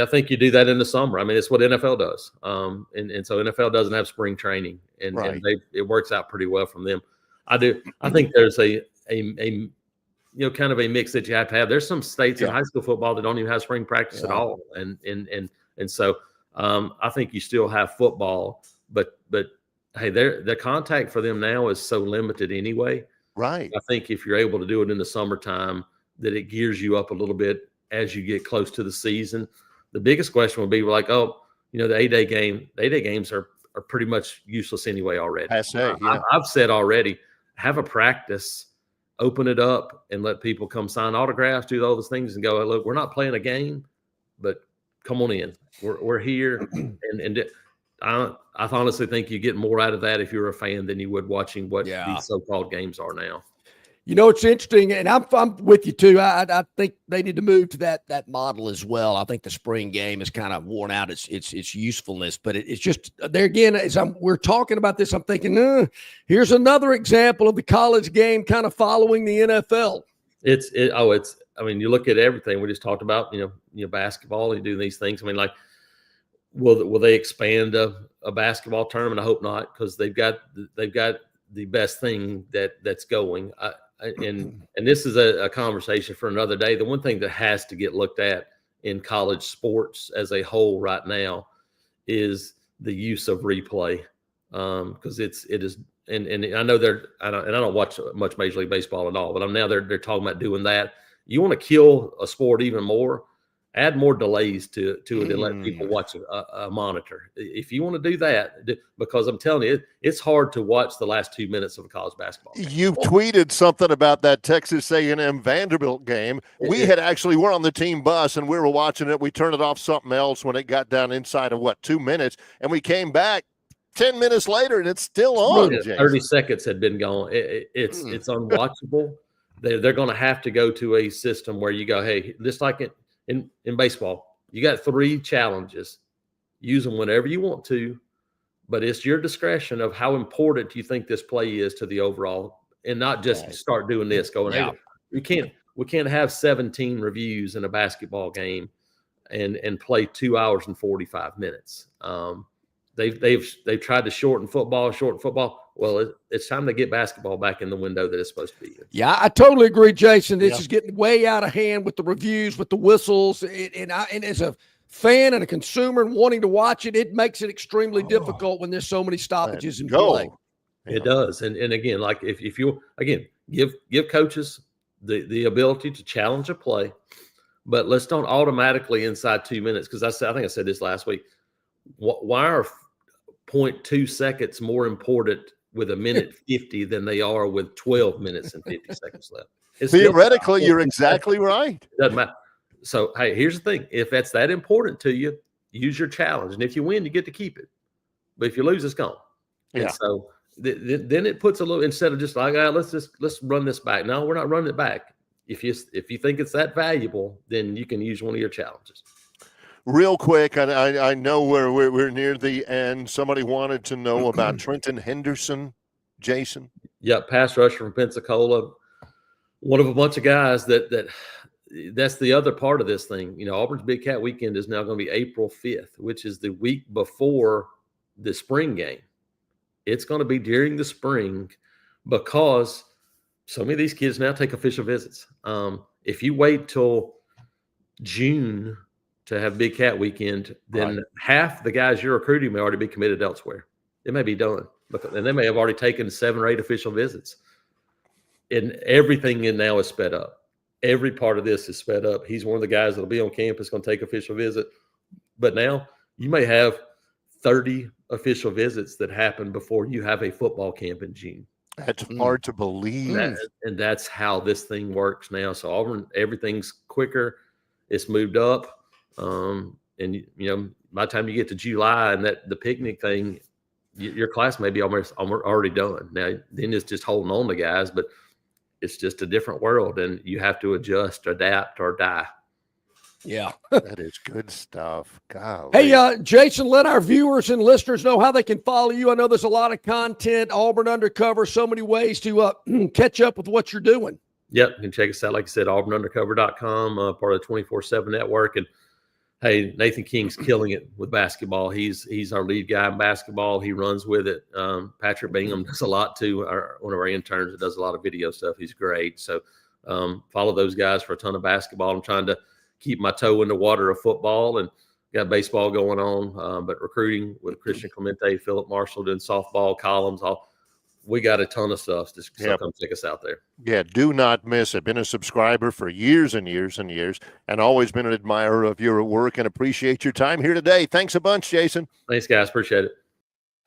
I think you do that in the summer. I mean, it's what NFL does. And so NFL doesn't have spring training, and it works out pretty well from them. I think there's a kind of a mix that you have to have. There's some states in high school football that don't even have spring practice at all. And so I think you still have football, but hey, the contact for them now is so limited anyway. Right. I think if you're able to do it in the summertime, that it gears you up a little bit as you get close to the season. The biggest question would be like, the 8-day games are pretty much useless anyway already. I've said already, have a practice, open it up and let people come sign autographs, do all those things and go, hey, look, we're not playing a game, but come on in. We're here. And I honestly think you get more out of that if you're a fan than you would watching what these so-called games are now. It's interesting, and I'm with you too. I think they need to move to that model as well. I think the spring game is kind of worn out its usefulness, but it's just there again. As we're talking about this, I'm thinking, here's another example of the college game kind of following the NFL. I mean, you look at everything we just talked about. Basketball and doing these things. I mean, like, will they expand a basketball tournament? I hope not, because they've got the best thing that's going. And this is a conversation for another day. The one thing that has to get looked at in college sports as a whole right now is the use of replay, because it is. And I know I don't watch much Major League Baseball at all, but they're talking about doing that. You want to kill a sport even more, add more delays to it and let people watch a monitor. If you want to do that, because I'm telling you, it's hard to watch the last 2 minutes of a college basketball game. You've tweeted something about that Texas A&M Vanderbilt game. We're on the team bus and we were watching it. We turned it off something else when it got down inside of 2 minutes, and we came back 10 minins later and it's still on. 30 seconds had been gone. It's unwatchable. They're going to have to go to a system where you go, hey, just like it. In baseball, you got 3 challenges. Use them whenever you want to, but it's your discretion of how important you think this play is to the overall, and not just start doing this. Going, hey, you can't. we can't have 17 reviews in a basketball game and play 2 hours and 45 minutes. They've tried to shorten football. Well, it's time to get basketball back in the window that it's supposed to be in. Yeah, I totally agree, Jason. This is getting way out of hand with the reviews, with the whistles, and as a fan and a consumer and wanting to watch it, it makes it extremely difficult when there's so many stoppages in play. It does, and again, like if you give coaches the ability to challenge a play, but let's don't automatically inside 2 minutes, because I think I said this last week. Why are 0.2 seconds more important with a minute 50 than they are with 12 minutes and 50 seconds left? Theoretically, you're exactly right. It doesn't matter. So, hey, here's the thing. If that's that important to you, use your challenge. And if you win, you get to keep it. But if you lose, it's gone. Yeah. And so then it puts a little, instead of just like, let's run this back. No, we're not running it back. If you think it's that valuable, then you can use one of your challenges. Real quick, I know we're near the end. Somebody wanted to know about Trenton Henderson, Jason. Yeah, pass rusher from Pensacola. One of a bunch of guys that's the other part of this thing. You know, Auburn's Big Cat Weekend is now going to be April 5th, which is the week before the spring game. It's going to be during the spring because so many of these kids now take official visits. If you wait till June to have Big Cat Weekend, then half the guys you're recruiting may already be committed elsewhere. It may be done, and they may have already taken 7 or 8 official visits. And everything in now is sped up. Every part of this is sped up. He's one of the guys that'll be on campus, going to take official visit. But now you may have 30 official visits that happen before you have a football camp in June. That's hard to believe. And that's how this thing works now. So Auburn, everything's quicker. It's moved up. And, you know, by the time you get to July and the picnic thing, your class may be almost already done. Now, then it's just holding on to guys, but it's just a different world, and you have to adjust, adapt, or die. Yeah. That is good stuff. Golly. Hey, Jason, let our viewers and listeners know how they can follow you. I know there's a lot of content, Auburn Undercover, so many ways to catch up with what you're doing. Yep. You can check us out, like I said, auburnundercover.com, part of the 24/7 network. And, hey, Nathan King's killing it with basketball. He's our lead guy in basketball. He runs with it. Patrick Bingham does a lot too. One of our interns that does a lot of video stuff. He's great. So follow those guys for a ton of basketball. I'm trying to keep my toe in the water of football and got baseball going on, but recruiting with Christian Clemente, Philip Marshall doing softball columns. We got a ton of stuff. Just come check us out there. Yeah, do not miss it. Been a subscriber for years and years and years, and always been an admirer of your work and appreciate your time here today. Thanks a bunch, Jason. Thanks, guys. Appreciate it.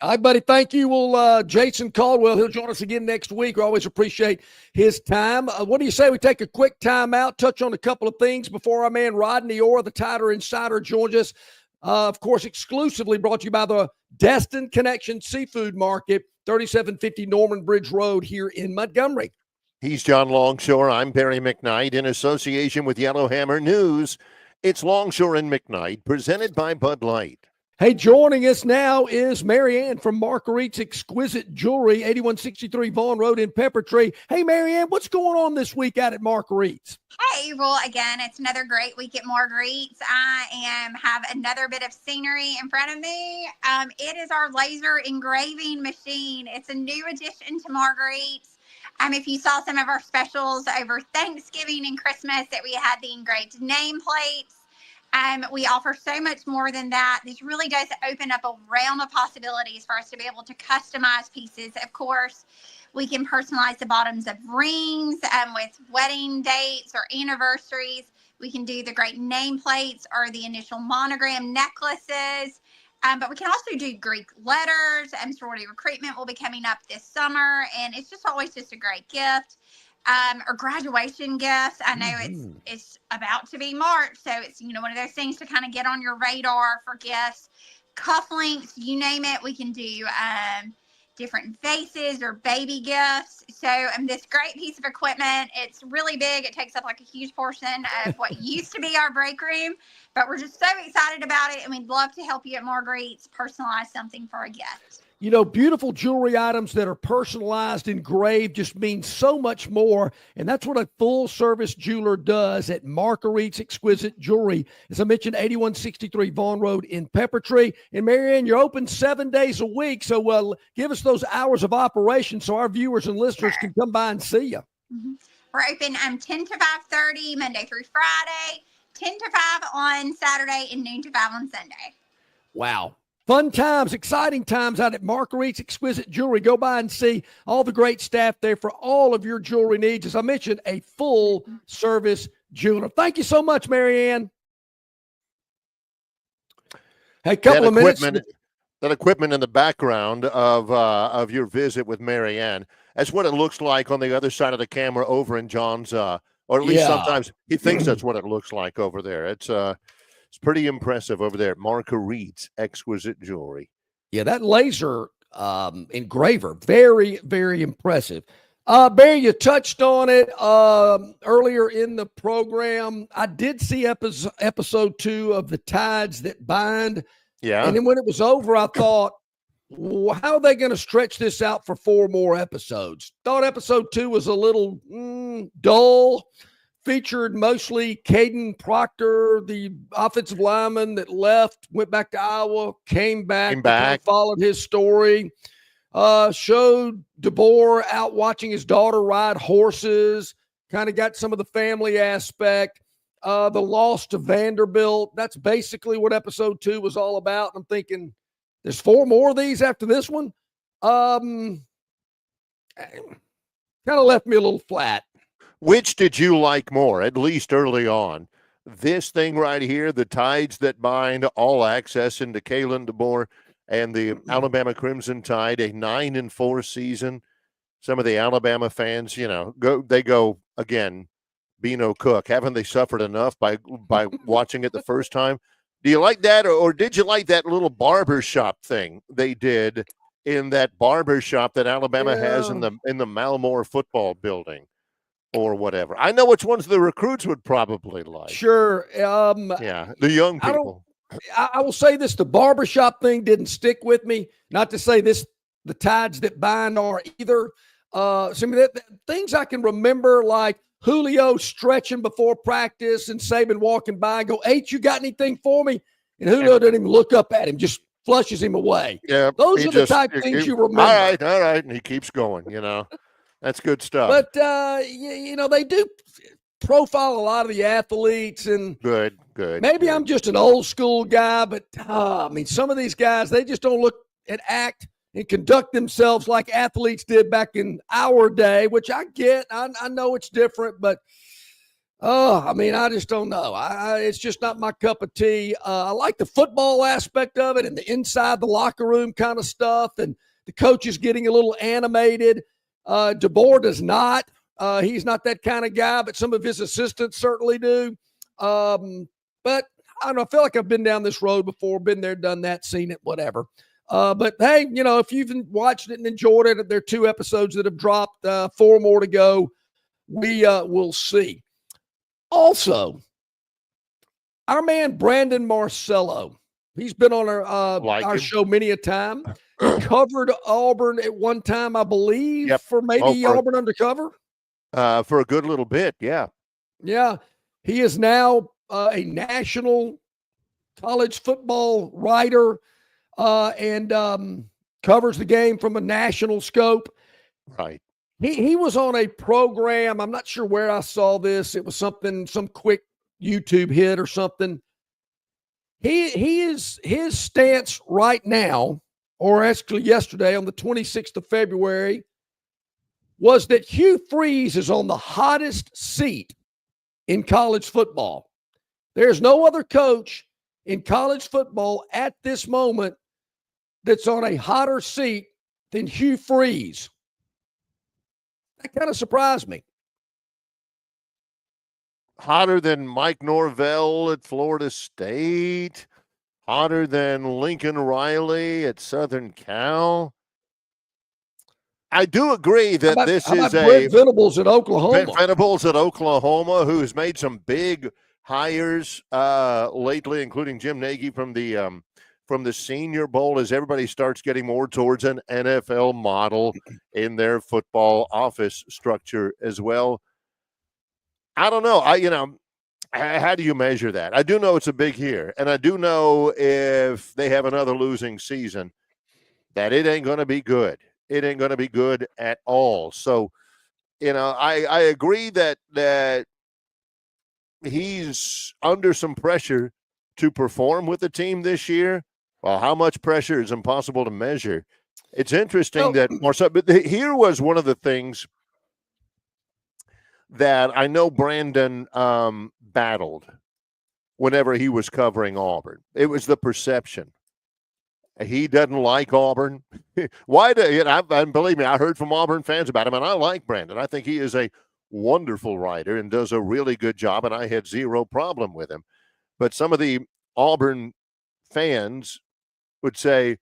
All right, buddy. Thank you. Well, Jason Caldwell, he'll join us again next week. We always appreciate his time. What do you say we take a quick time out, touch on a couple of things before our man Rodney Orr, the Tider Insider, joins us? Of course, exclusively brought to you by the Destin Connection Seafood Market, 3750 Norman Bridge Road here in Montgomery. He's John Longshore. I'm Barry McKnight in association with Yellowhammer News. It's Longshore and McKnight, presented by Bud Light. Hey, joining us now is Marianne from Marguerite's Exquisite Jewelry, 8163 Vaughn Road in Pepper Tree. Hey, Marianne, what's going on this week out at Marguerite's? Hey, well, again, it's another great week at Marguerite's. I have another bit of scenery in front of me. It is our laser engraving machine. It's a new addition to Marguerite's. If you saw some of our specials over Thanksgiving and Christmas that we had the engraved nameplates. We offer so much more than that. This really does open up a realm of possibilities for us to be able to customize pieces. Of course, we can personalize the bottoms of rings with wedding dates or anniversaries. We can do the great nameplates or the initial monogram necklaces. But we can also do Greek letters. Sorority recruitment will be coming up this summer, and it's just always just a great gift. Or graduation gifts. I know it's about to be March, so it's one of those things to kind of get on your radar for gifts. Cufflinks, you name it, we can do different vases or baby gifts. So this great piece of equipment, it's really big. It takes up like a huge portion of what used to be our break room, but we're just so excited about it, and we'd love to help you at Marguerite's personalize something for a gift. You know, beautiful jewelry items that are personalized, engraved, just mean so much more. And that's what a full-service jeweler does at Marguerite's Exquisite Jewelry. As I mentioned, 8163 Vaughn Road in Peppertree. And, Marianne, you're open 7 days a week, so give us those hours of operation so our viewers and listeners can come by and see you. Mm-hmm. We're open 10 to 5:30 Monday through Friday, 10 to 5 on Saturday, and noon to 5 on Sunday. Wow. Fun times, exciting times out at Marguerite's Exquisite Jewelry. Go by and see all the great staff there for all of your jewelry needs. As I mentioned, a full-service jeweler. Thank you so much, Marianne. Hey, couple of minutes. That equipment in the background of your visit with Marianne, that's what it looks like on the other side of the camera over in John's, or at least sometimes he thinks that's what it looks like over there. It's pretty impressive over there at Marguerite's Exquisite Jewelry. Yeah, that laser engraver, very, very impressive. Barry, you touched on it earlier in the program. I did see episode 2 of The Tides That Bind. Yeah. And then when it was over, I thought, well, how are they going to stretch this out for 4 more episodes? Thought episode 2 was a little dull. Featured mostly Caden Proctor, the offensive lineman that left, went back to Iowa, came back. Followed his story. Showed DeBoer out watching his daughter ride horses, kind of got some of the family aspect. The loss to Vanderbilt, that's basically what episode 2 was all about. I'm thinking, there's 4 more of these after this one. Kind of left me a little flat. Which did you like more, at least early on? This thing right here, The Tides That Bind, all access into Kalen DeBoer and the Alabama Crimson Tide, a 9-4 season. Some of the Alabama fans, they go again, Bino Cook. Haven't they suffered enough by watching it the first time? Do you like that, or did you like that little barbershop thing they did in that barbershop that Alabama has in the Malmore football building? Or whatever. I know which ones the recruits would probably like. Sure. The young people. I will say this, the barbershop thing didn't stick with me. Not to say the Tides That Bind are either. Things I can remember, like Julio stretching before practice and Saban walking by and go, H, you got anything for me? And Julio doesn't even look up at him, just flushes him away. Yeah, those are the type of things you remember. All right. And he keeps going, That's good stuff. But, they do profile a lot of the athletes. And good. Maybe I'm just an old school guy, but, some of these guys, they just don't look and act and conduct themselves like athletes did back in our day, which I get. I know it's different, but, I just don't know. It's just not my cup of tea. I like the football aspect of it and the inside the locker room kind of stuff and the coaches getting a little animated. DeBoer does not. He's not that kind of guy, but some of his assistants certainly do. But I don't know. I feel like I've been down this road before, been there, done that, seen it, whatever. But hey, if you've watched it and enjoyed it, there are 2 episodes that have dropped, 4 more to go. We will see. Also, our man Brandon Marcello, he's been on our show many a time. Covered Auburn at one time, I believe, for maybe Auburn Undercover. For a good little bit, yeah. Yeah. He is now a national college football writer and covers the game from a national scope. Right. He was on a program. I'm not sure where I saw this. It was some quick YouTube hit or something. His stance right now, or actually yesterday on the 26th of February, was that Hugh Freeze is on the hottest seat in college football. There's no other coach in college football at this moment that's on a hotter seat than Hugh Freeze. That kind of surprised me. Hotter than Mike Norvell at Florida State. Hotter than Lincoln Riley at Southern Cal. I do agree that this is Brent Venables at Oklahoma. Brent Venables at Oklahoma, who's made some big hires lately, including Jim Nagy from the from the Senior Bowl as everybody starts getting more towards an NFL model in their football office structure as well? I don't know. How do you measure that? I do know it's a big year, and I do know if they have another losing season, that it ain't going to be good. It ain't going to be good at all. So, I agree that he's under some pressure to perform with the team this year. Well, how much pressure is impossible to measure. It's interesting that Marcel, but here was one of the things that I know Brandon battled whenever he was covering Auburn. It was the perception. He doesn't like Auburn. Why do and believe me, I heard from Auburn fans about him, and I like Brandon. I think he is a wonderful writer and does a really good job, and I had zero problem with him. But some of the Auburn fans would say,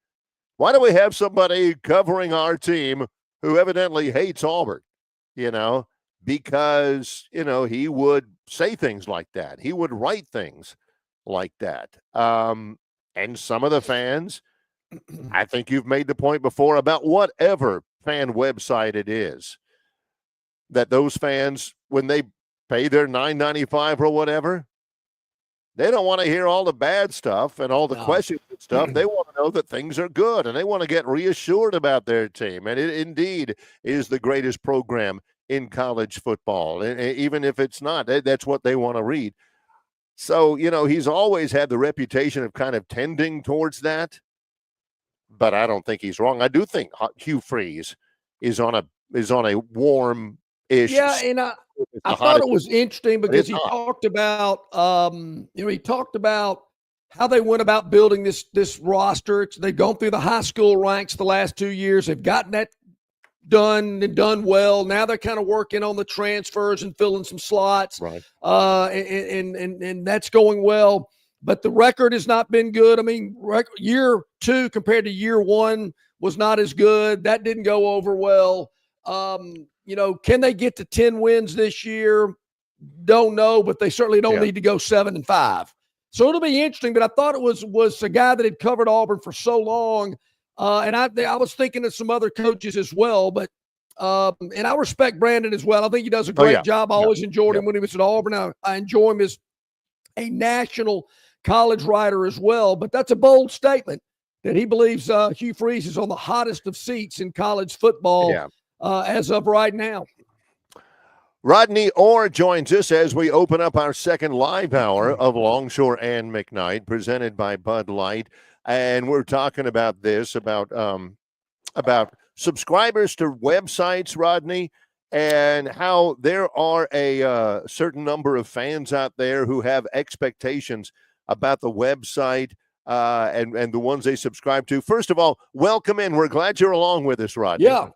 why do we have somebody covering our team who evidently hates Auburn? Because, he would say things like that. He would write things like that. And some of the fans, I think you've made the point before about whatever fan website it is, that those fans, when they pay their $9.95 or whatever, they don't want to hear all the bad stuff and all the questions and stuff. They want to know that things are good, and they want to get reassured about their team. And it indeed is the greatest program in college football. And even if it's not, that's what they want to read. So, he's always had the reputation of kind of tending towards that. But I don't think he's wrong. I do think Hugh Freeze is on a warm-ish. Yeah, and I thought it was interesting because he talked about how they went about building this roster. They've gone through the high school ranks the last 2 years. They've gotten that done and done well. Now they're kind of working on the transfers and filling some slots. Right. And that's going well. But the record has not been good. I mean, year 2 compared to year 1 was not as good. That didn't go over well. Can they get to 10 wins this year? Don't know, but they certainly don't need to go 7-5. So it'll be interesting. But I thought it was a guy that had covered Auburn for so long, and I was thinking of some other coaches as well. But and I respect Brandon as well. I think he does a great job. I always enjoyed him when he was at Auburn. I enjoy him as a national college writer as well. But that's a bold statement that he believes Hugh Freeze is on the hottest of seats in college football as of right now. Rodney Orr joins us as we open up our second live hour of Longshore and McKnight, presented by Bud Light. And we're talking about this, about subscribers to websites, Rodney, and how there are a certain number of fans out there who have expectations about the website and the ones they subscribe to. First of all, welcome in. We're glad you're along with us, Rodney. Yeah.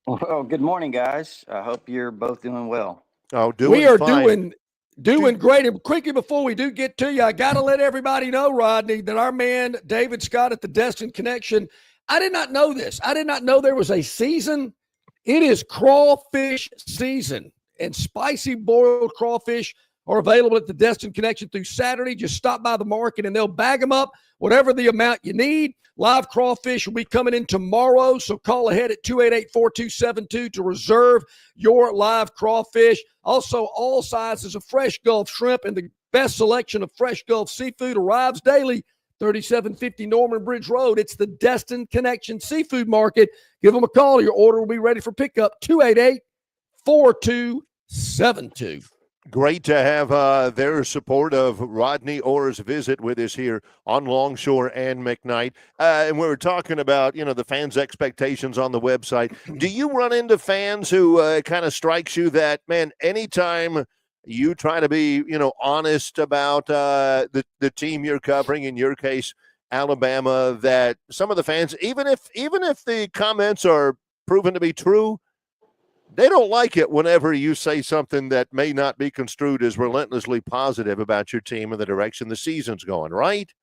Well, good morning, guys. I hope you're both doing well. Oh, we are fine. doing great. And quickly before we do get to you, I got to let everybody know, Rodney, that our man David Scott at the Destin Connection, I did not know this. I did not know there was a season. It is crawfish season, and spicy boiled crawfish are available at the Destin Connection through Saturday. Just stop by the market and they'll bag them up, whatever the amount you need. Live crawfish will be coming in tomorrow, so call ahead at 288-4272 to reserve your live crawfish. Also, all sizes of fresh Gulf shrimp and the best selection of fresh Gulf seafood arrives daily, 3750 Norman Bridge Road. It's the Destin Connection Seafood Market. Give them a call. Your order will be ready for pickup, 288-4272. Great to have their support of Rodney Orr's visit with us here on Longshore and McKnight. And we were talking about, the fans' expectations on the website. Do you run into fans who kind of strikes you that, man, anytime you try to be, honest about the team you're covering, in your case, Alabama, that some of the fans, even if the comments are proven to be true, they don't like it whenever you say something that may not be construed as relentlessly positive about your team and the direction the season's going, right?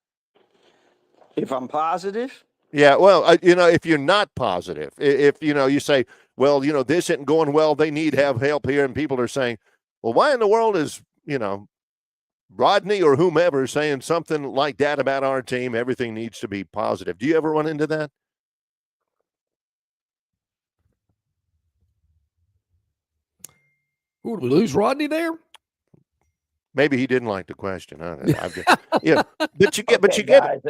If I'm positive? Yeah, well, if you're not positive, if you say, well, this isn't going well, they need have help here, and people are saying, well, why in the world is, Rodney or whomever saying something like that about our team, everything needs to be positive. Do you ever run into that? Ooh, did we lose Rodney there? Maybe he didn't like the question. Yeah, but you get, guys,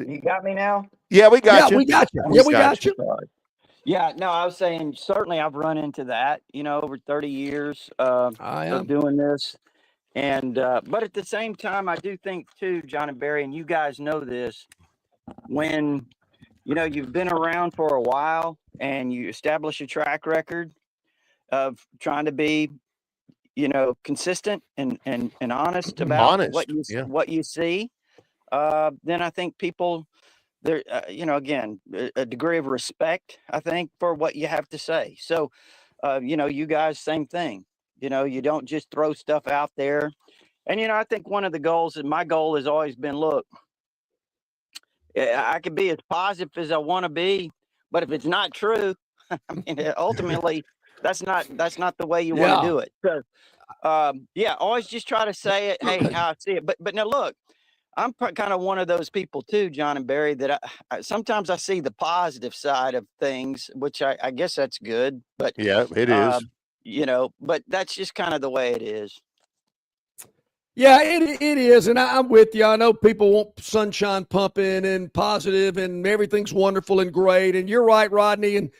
you got me now. Yeah, we got you. We got you. Yeah, we got you. Yeah, no, I was saying certainly I've run into that. Over 30 years of doing this, and but at the same time, I do think too, John and Barry, and you guys know this, when you've been around for a while and you establish a track record of trying to be consistent and honest about what you see, then I think people there, again, a degree of respect, I think, for what you have to say. So, you guys, same thing. You don't just throw stuff out there. And, I think one of the goals, and my goal has always been, look, I can be as positive as I want to be, but if it's not true, I mean, ultimately, that's not the way you want to do it. So, always just try to say it, hey, how I see it. But now look, I'm kind of one of those people too, John and Barry, that I sometimes I see the positive side of things, which I guess that's good. But yeah, it is. But that's just kind of the way it is. Yeah, it is. And I'm with you. I know people want sunshine pumping and positive and everything's wonderful and great. And you're right, Rodney. And,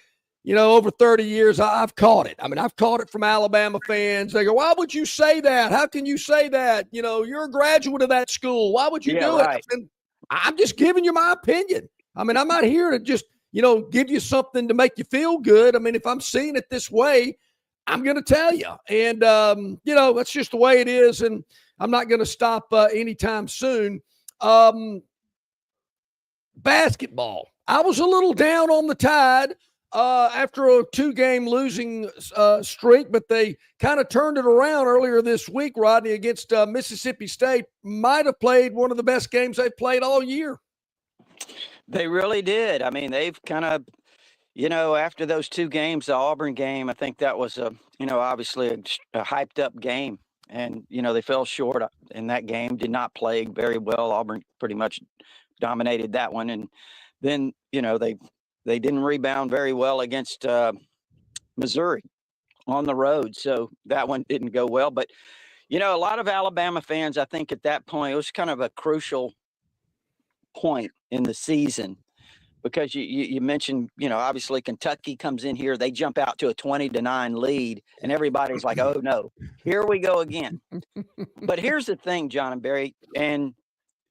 over 30 years, I've caught it. I mean, I've caught it from Alabama fans. They go, why would you say that? How can you say that? You're a graduate of that school. Why would you do it? And I'm just giving you my opinion. I mean, I'm not here to just, give you something to make you feel good. I mean, if I'm seeing it this way, I'm going to tell you. And, that's just the way it is. And I'm not going to stop anytime soon. Basketball. I was a little down on the Tide after a 2-game losing streak, but they kind of turned it around earlier this week, Rodney, against Mississippi State. Might have played one of the best games they've played all year. They really did. I mean, they've kind of, after those 2 games, the Auburn game, I think that was obviously a hyped up game. And, they fell short in that game, did not play very well. Auburn pretty much dominated that one. And then, they didn't rebound very well against Missouri on the road. So that one didn't go well. But, a lot of Alabama fans, I think at that point, it was kind of a crucial point in the season. Because you mentioned, obviously Kentucky comes in here, they jump out to a 20-9 lead, and everybody's like, oh no, here we go again. But here's the thing, John and Barry, and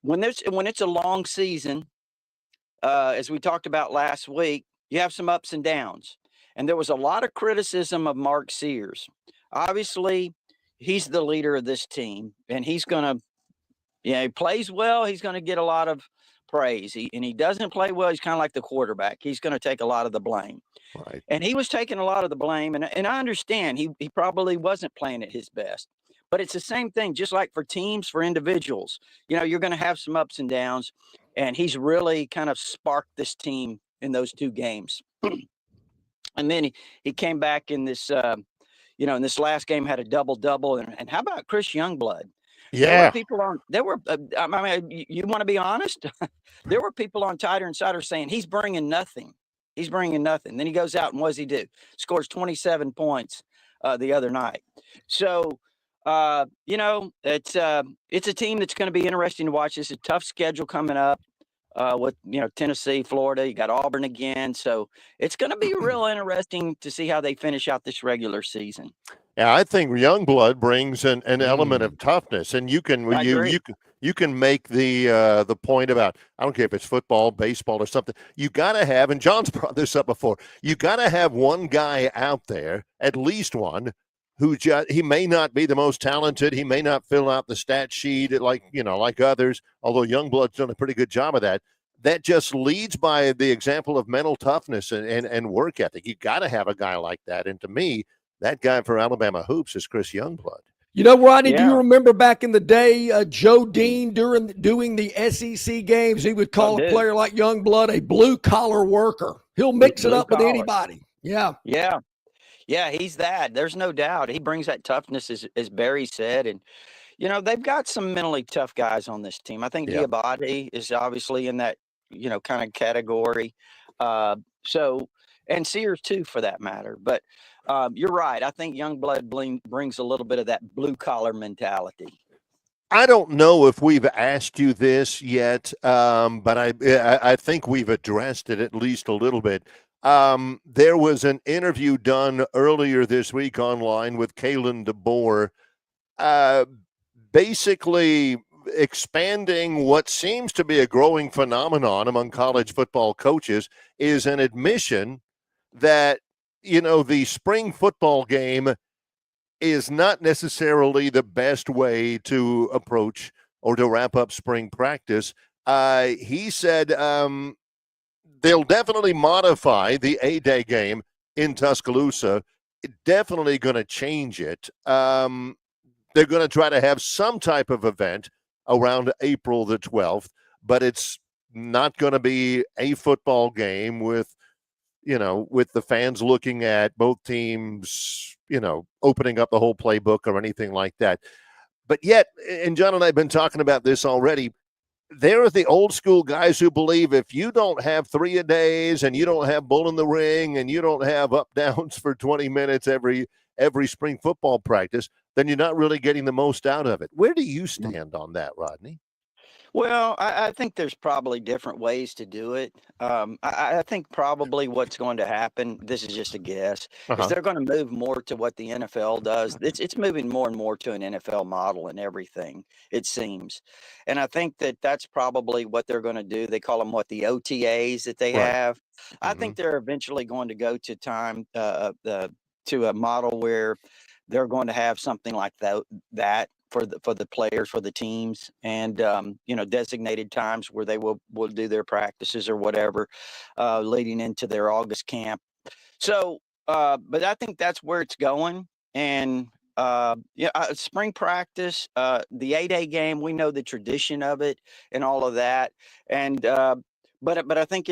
when it's a long season, as we talked about last week, you have some ups and downs. And there was a lot of criticism of Mark Sears. Obviously, he's the leader of this team, and he's going to, he plays well, he's going to get a lot of praise. He doesn't play well, he's kind of like the quarterback. He's going to take a lot of the blame. Right. And he was taking a lot of the blame, and I understand he probably wasn't playing at his best. But it's the same thing, just like for teams, for individuals. You're going to have some ups and downs, and he's really kind of sparked this team in those 2 games. And then he came back in this, in this last game, had a double-double. And how about Chris Youngblood? Yeah. There were I mean, you want to be honest? There were people on Tighter Insider saying he's bringing nothing. He's bringing nothing. Then he goes out and what does he do? Scores 27 points the other night. So, it's a team that's going to be interesting to watch. It's a tough schedule coming up with, Tennessee, Florida. You got Auburn again. So it's going to be real interesting to see how they finish out this regular season. Yeah, I think Youngblood brings an element of toughness, and you can make the point about, I don't care if it's football, baseball, or something. You got to have, and John's brought this up before, you got to have one guy out there, at least one, who he may not be the most talented, he may not fill out the stat sheet like others, although Youngblood's done a pretty good job of that. That just leads by the example of mental toughness and work ethic. You got to have a guy like that, and to me, that guy for Alabama hoops is Chris Youngblood. Rodney, do you remember back in the day, Joe Dean doing the SEC games, he would call a player like Youngblood a blue-collar worker. He'll mix it up with anybody. Yeah. Yeah, he's that. There's no doubt. He brings that toughness, as Barry said. And, they've got some mentally tough guys on this team. I think Yeah. Diabate is obviously in that, kind of category. And Sears too, for that matter. But you're right. I think Youngblood brings a little bit of that blue collar mentality. I don't know if we've asked you this yet, but I think we've addressed it at least a little bit. There was an interview done earlier this week online with Kalen DeBoer, basically expanding what seems to be a growing phenomenon among college football coaches is an admission that, the spring football game is not necessarily the best way to approach or to wrap up spring practice. He said they'll definitely modify the A-Day game in Tuscaloosa. Definitely going to change it. They're going to try to have some type of event around April the 12th, but it's not going to be a football game with the fans looking at both teams, opening up the whole playbook or anything like that. But yet, and John and I have been talking about this already, there are the old school guys who believe if you don't have 3-a-days and you don't have bull in the ring and you don't have up downs for 20 minutes every spring football practice, then you're not really getting the most out of it. Where do you stand on that, Rodney? Well, I think there's probably different ways to do it. I think probably what's going to happen, this is just a guess, is they're going to move more to what the NFL does. It's moving more and more to an NFL model and everything, it seems. And I think that's probably what they're going to do. They call them the OTAs that they have. I think they're eventually going to go to to a model where they're going to have something like that for the players, for the teams, and designated times where they will do their practices or whatever, leading into their August camp. So, but I think that's where it's going. And spring practice, the 8-day game, we know the tradition of it and all of that. And but I think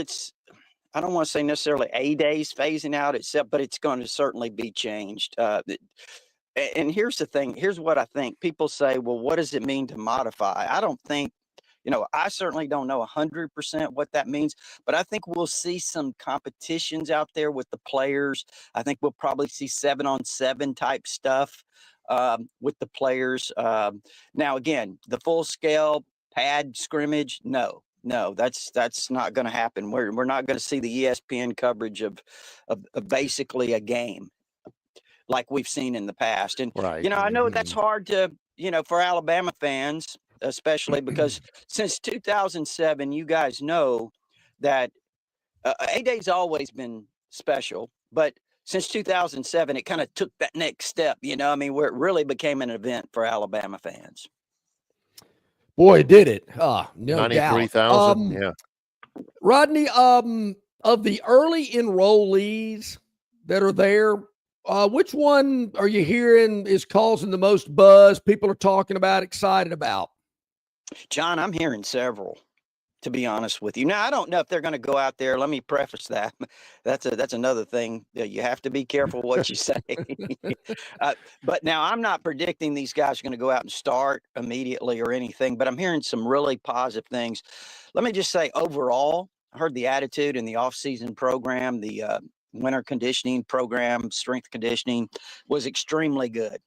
I don't want to say necessarily A-days phasing out itself, but it's going to certainly be changed. And here's the thing. Here's what I think. People say, well, what does it mean to modify? I don't think, I certainly don't know 100% what that means, but I think we'll see some competitions out there with the players. I think we'll probably see 7-on-7 type stuff with the players. Now, again, the full scale pad scrimmage, no, that's not going to happen. We're not going to see the ESPN coverage of basically a game like we've seen in the past. And, I know that's hard to, for Alabama fans, especially because since 2007, you guys know that A-Day's always been special, but since 2007, it kind of took that next step, where it really became an event for Alabama fans. Boy, did it. No 93,000. doubt. Yeah. Rodney, of the early enrollees that are there, which one are you hearing is causing the most buzz? People are talking about, excited about. John, I'm hearing several, to be honest with you. Now, I don't know if they're going to go out there. Let me preface that. That's another thing. You have to be careful what you say. But now I'm not predicting these guys are going to go out and start immediately or anything, but I'm hearing some really positive things. Let me just say, overall, I heard the attitude in the off-season program, the winter conditioning program, strength conditioning, was extremely good.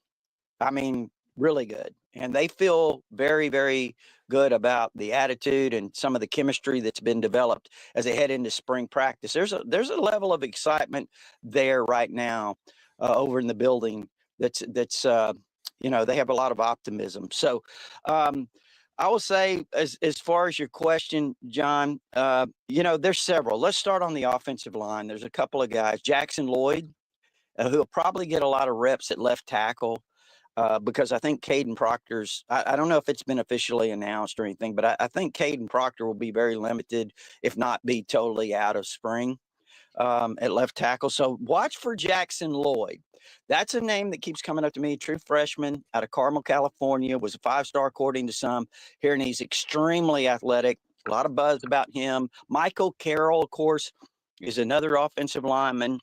I mean, really good. And they feel very, very good about the attitude and some of the chemistry that's been developed as they head into spring practice. There's a level of excitement there right now over in the building that's they have a lot of optimism. So I will say, as far as your question, John, there's several. Let's start on the offensive line. There's a couple of guys, Jackson Lloyd, who'll probably get a lot of reps at left tackle. Because I think Caden Proctor's, I don't know if it's been officially announced or anything, but I think Caden Proctor will be very limited, if not be totally out of spring at left tackle. So watch for Jackson Lloyd. That's a name that keeps coming up to me. True freshman out of Carmel, California, was a 5-star according to some here, and he's extremely athletic. A lot of buzz about him. Michael Carroll, of course, is another offensive lineman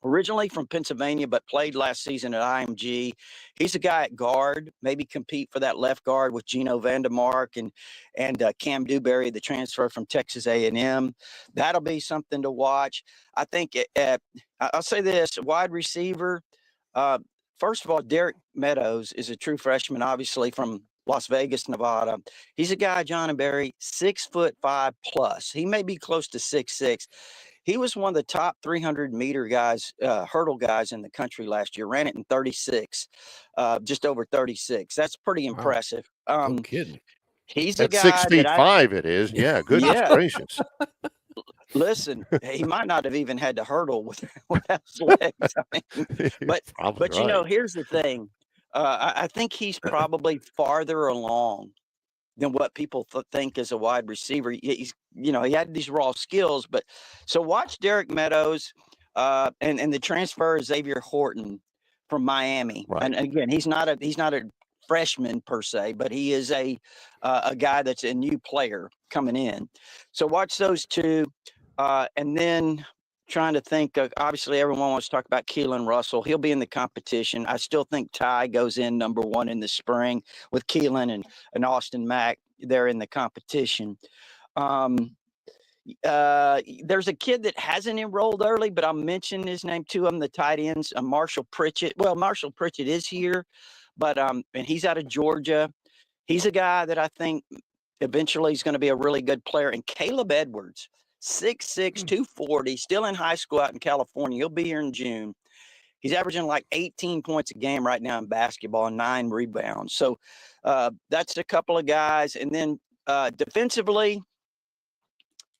originally from Pennsylvania, but played last season at IMG. He's a guy at guard, maybe compete for that left guard with Gino Vandermark and Cam Dewberry, the transfer from Texas A&M. That'll be something to watch. I think I'll say this, wide receiver. First of all, Derek Meadows is a true freshman, obviously from Las Vegas, Nevada. He's a guy, John and Barry, 6'5" plus. He may be close to 6'6". He was one of the top 300-meter guys, hurdle guys in the country last year. Ran it in 36, just over 36. That's pretty impressive. No kidding. He's a At guy 6'5", it is. Yeah, goodness gracious. Listen, he might not have even had to hurdle without his legs. I mean, but you know, here's the thing. I think he's probably farther along than what people think as a wide receiver. He's, you know, he had these raw skills, but so watch Derek Meadows and the transfer is Xavier Horton from Miami. Right. And again, he's not a freshman per se, but he is a guy that's a new player coming in. So watch those two. And then trying to think, obviously everyone wants to talk about Keelan Russell. He'll be in the competition. I still think Ty goes in number 1 in the spring with Keelan and Austin Mack. They're in the competition. There's a kid that hasn't enrolled early, but I'll mention his name too. The tight ends, Marshall Pritchett. Well, Marshall Pritchett is here, but and he's out of Georgia. He's a guy that I think eventually is going to be a really good player. And Caleb Edwards, 6'6", 240, still in high school out in California. He'll be here in June. He's averaging like 18 points a game right now in basketball and 9 rebounds. So that's a couple of guys. And then defensively,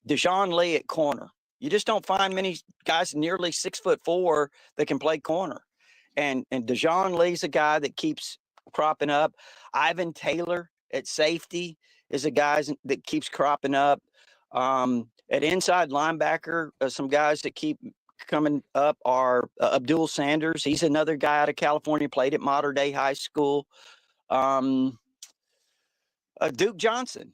Deshaun Lee at corner. You just don't find many guys nearly 6'4" that can play corner. And Deshaun Lee's a guy that keeps cropping up. Ivan Taylor at safety is a guy that keeps cropping up. At inside linebacker, some guys that keep coming up are Abdul Sanders. He's another guy out of California, played at Mater Dei High School. Duke Johnson.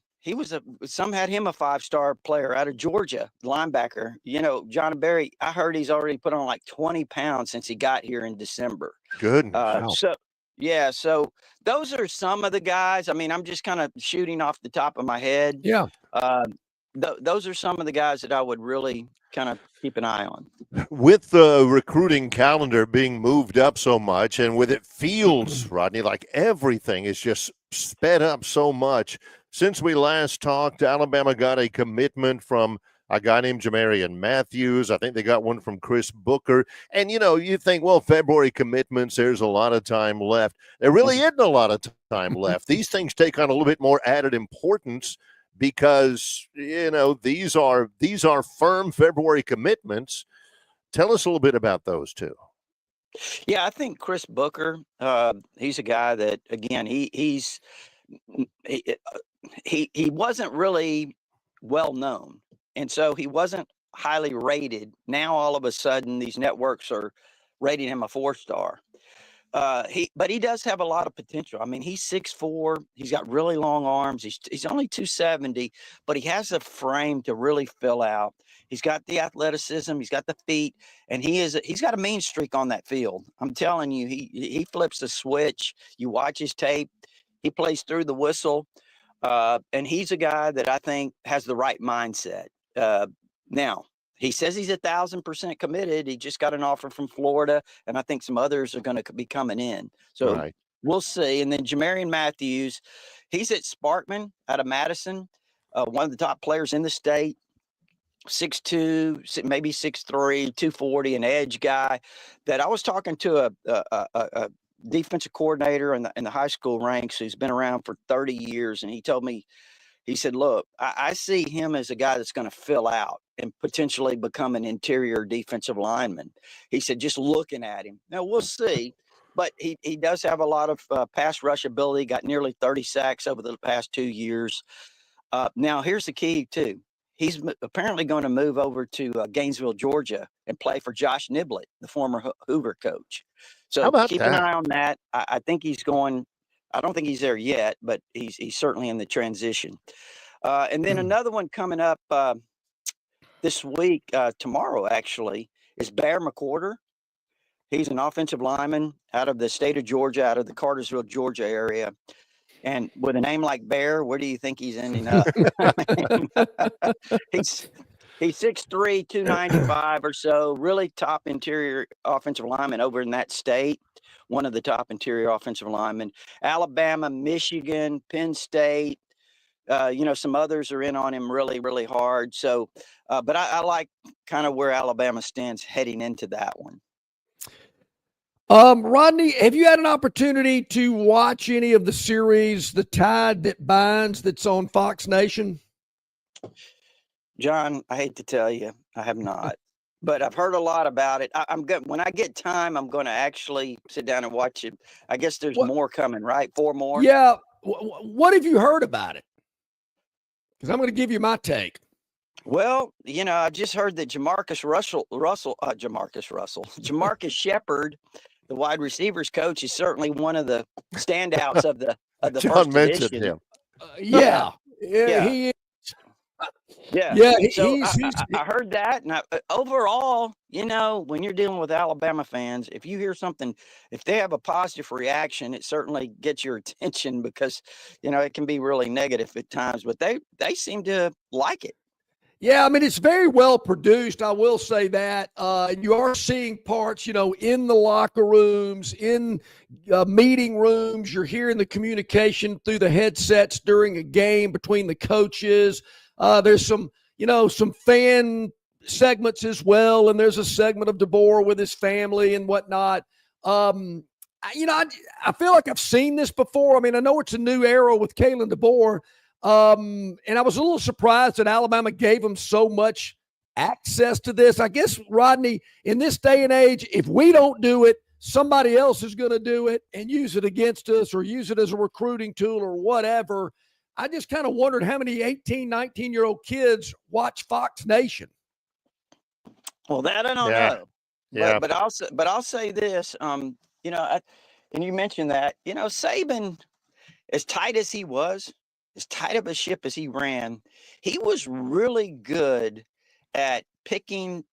Some had him a 5-star player out of Georgia, linebacker. You know, John and Barry, I heard he's already put on like 20 pounds since he got here in December. Good. So those are some of the guys. I mean, I'm just kind of shooting off the top of my head. Yeah. Those are some of the guys that I would really kind of keep an eye on. With the recruiting calendar being moved up so much, and with it feels, Rodney, like everything is just sped up so much. Since we last talked, Alabama got a commitment from a guy named Jamarian Matthews. I think they got one from Chris Booker. And, you know, you think, well, February commitments, there's a lot of time left. There really isn't a lot of time left. These things take on a little bit more added importance because, you know, these are firm February commitments. Tell us a little bit about those two. Yeah, I think Chris Booker, he's a guy that, again, he wasn't really well known. And so he wasn't highly rated. Now, all of a sudden, these networks are rating him a 4-star. But he does have a lot of potential. I mean, he's 6'4". He's got really long arms. He's only 270, but he has a frame to really fill out. He's got the athleticism. He's got the feet, and he's got a mean streak on that field. I'm telling you, he flips the switch. You watch his tape. He plays through the whistle, and he's a guy that I think has the right mindset. Now, he says he's 1,000% committed. He just got an offer from Florida, and I think some others are going to be coming in. So We'll see. And then Jamarian Matthews, he's at Sparkman out of Madison, one of the top players in the state, 6'2", maybe 6'3", 240, an edge guy that I was talking to a defensive coordinator in the high school ranks who's been around for 30 years. And he told me, he said, look, I see him as a guy that's going to fill out and potentially become an interior defensive lineman. He said, just looking at him. Now, we'll see. But he does have a lot of pass rush ability, got nearly 30 sacks over the past 2 years. Now, here's the key, too. He's apparently going to move over to Gainesville, Georgia, and play for Josh Niblett, the former Hoover coach. So keep an eye on that. I think he's going – I don't think he's there yet, but he's certainly in the transition. And then another one coming up this week, tomorrow actually, is Bear McWhorter He's an offensive lineman out of the state of Georgia, out of the Cartersville, Georgia area. And with a name like Bear, where do you think he's ending up? he's 6'3", 295 or so, really top interior offensive lineman over in that state. One of the top interior offensive linemen. Alabama, Michigan, Penn State. Some others are in on him really, really hard. So, but I like kind of where Alabama stands heading into that one. Rodney, have you had an opportunity to watch any of the series, The Tide That Binds, that's on Fox Nation? John, I hate to tell you, I have not, but I've heard a lot about it. I'm good. When I get time, I'm going to actually sit down and watch it. I guess there's more coming, right? 4 more. Yeah. What have you heard about it? Because I'm going to give you my take. Well, I just heard that Jamarcus Shepard, the wide receivers coach, is certainly one of the standouts of the John first mentioned edition. him. Yeah, he is. Yeah. So I heard that, and overall, when you're dealing with Alabama fans, if you hear something, if they have a positive reaction, it certainly gets your attention because, it can be really negative at times, but they seem to like it. Yeah, I mean, it's very well produced. I will say that. You are seeing parts, in the locker rooms, in meeting rooms. You're hearing the communication through the headsets during a game between the coaches. There's some fan segments as well, and there's a segment of DeBoer with his family and whatnot. I feel like I've seen this before. I mean, I know it's a new era with Kalen DeBoer. And I was a little surprised that Alabama gave him so much access to this. I guess, Rodney, in this day and age, if we don't do it, somebody else is going to do it and use it against us or use it as a recruiting tool or whatever. I just kind of wondered how many 18, 19-year-old kids watch Fox Nation. Well, that I don't know. Yeah. But I'll say this, and you mentioned that, Saban, as tight as he was, as tight of a ship as he ran, he was really good at picking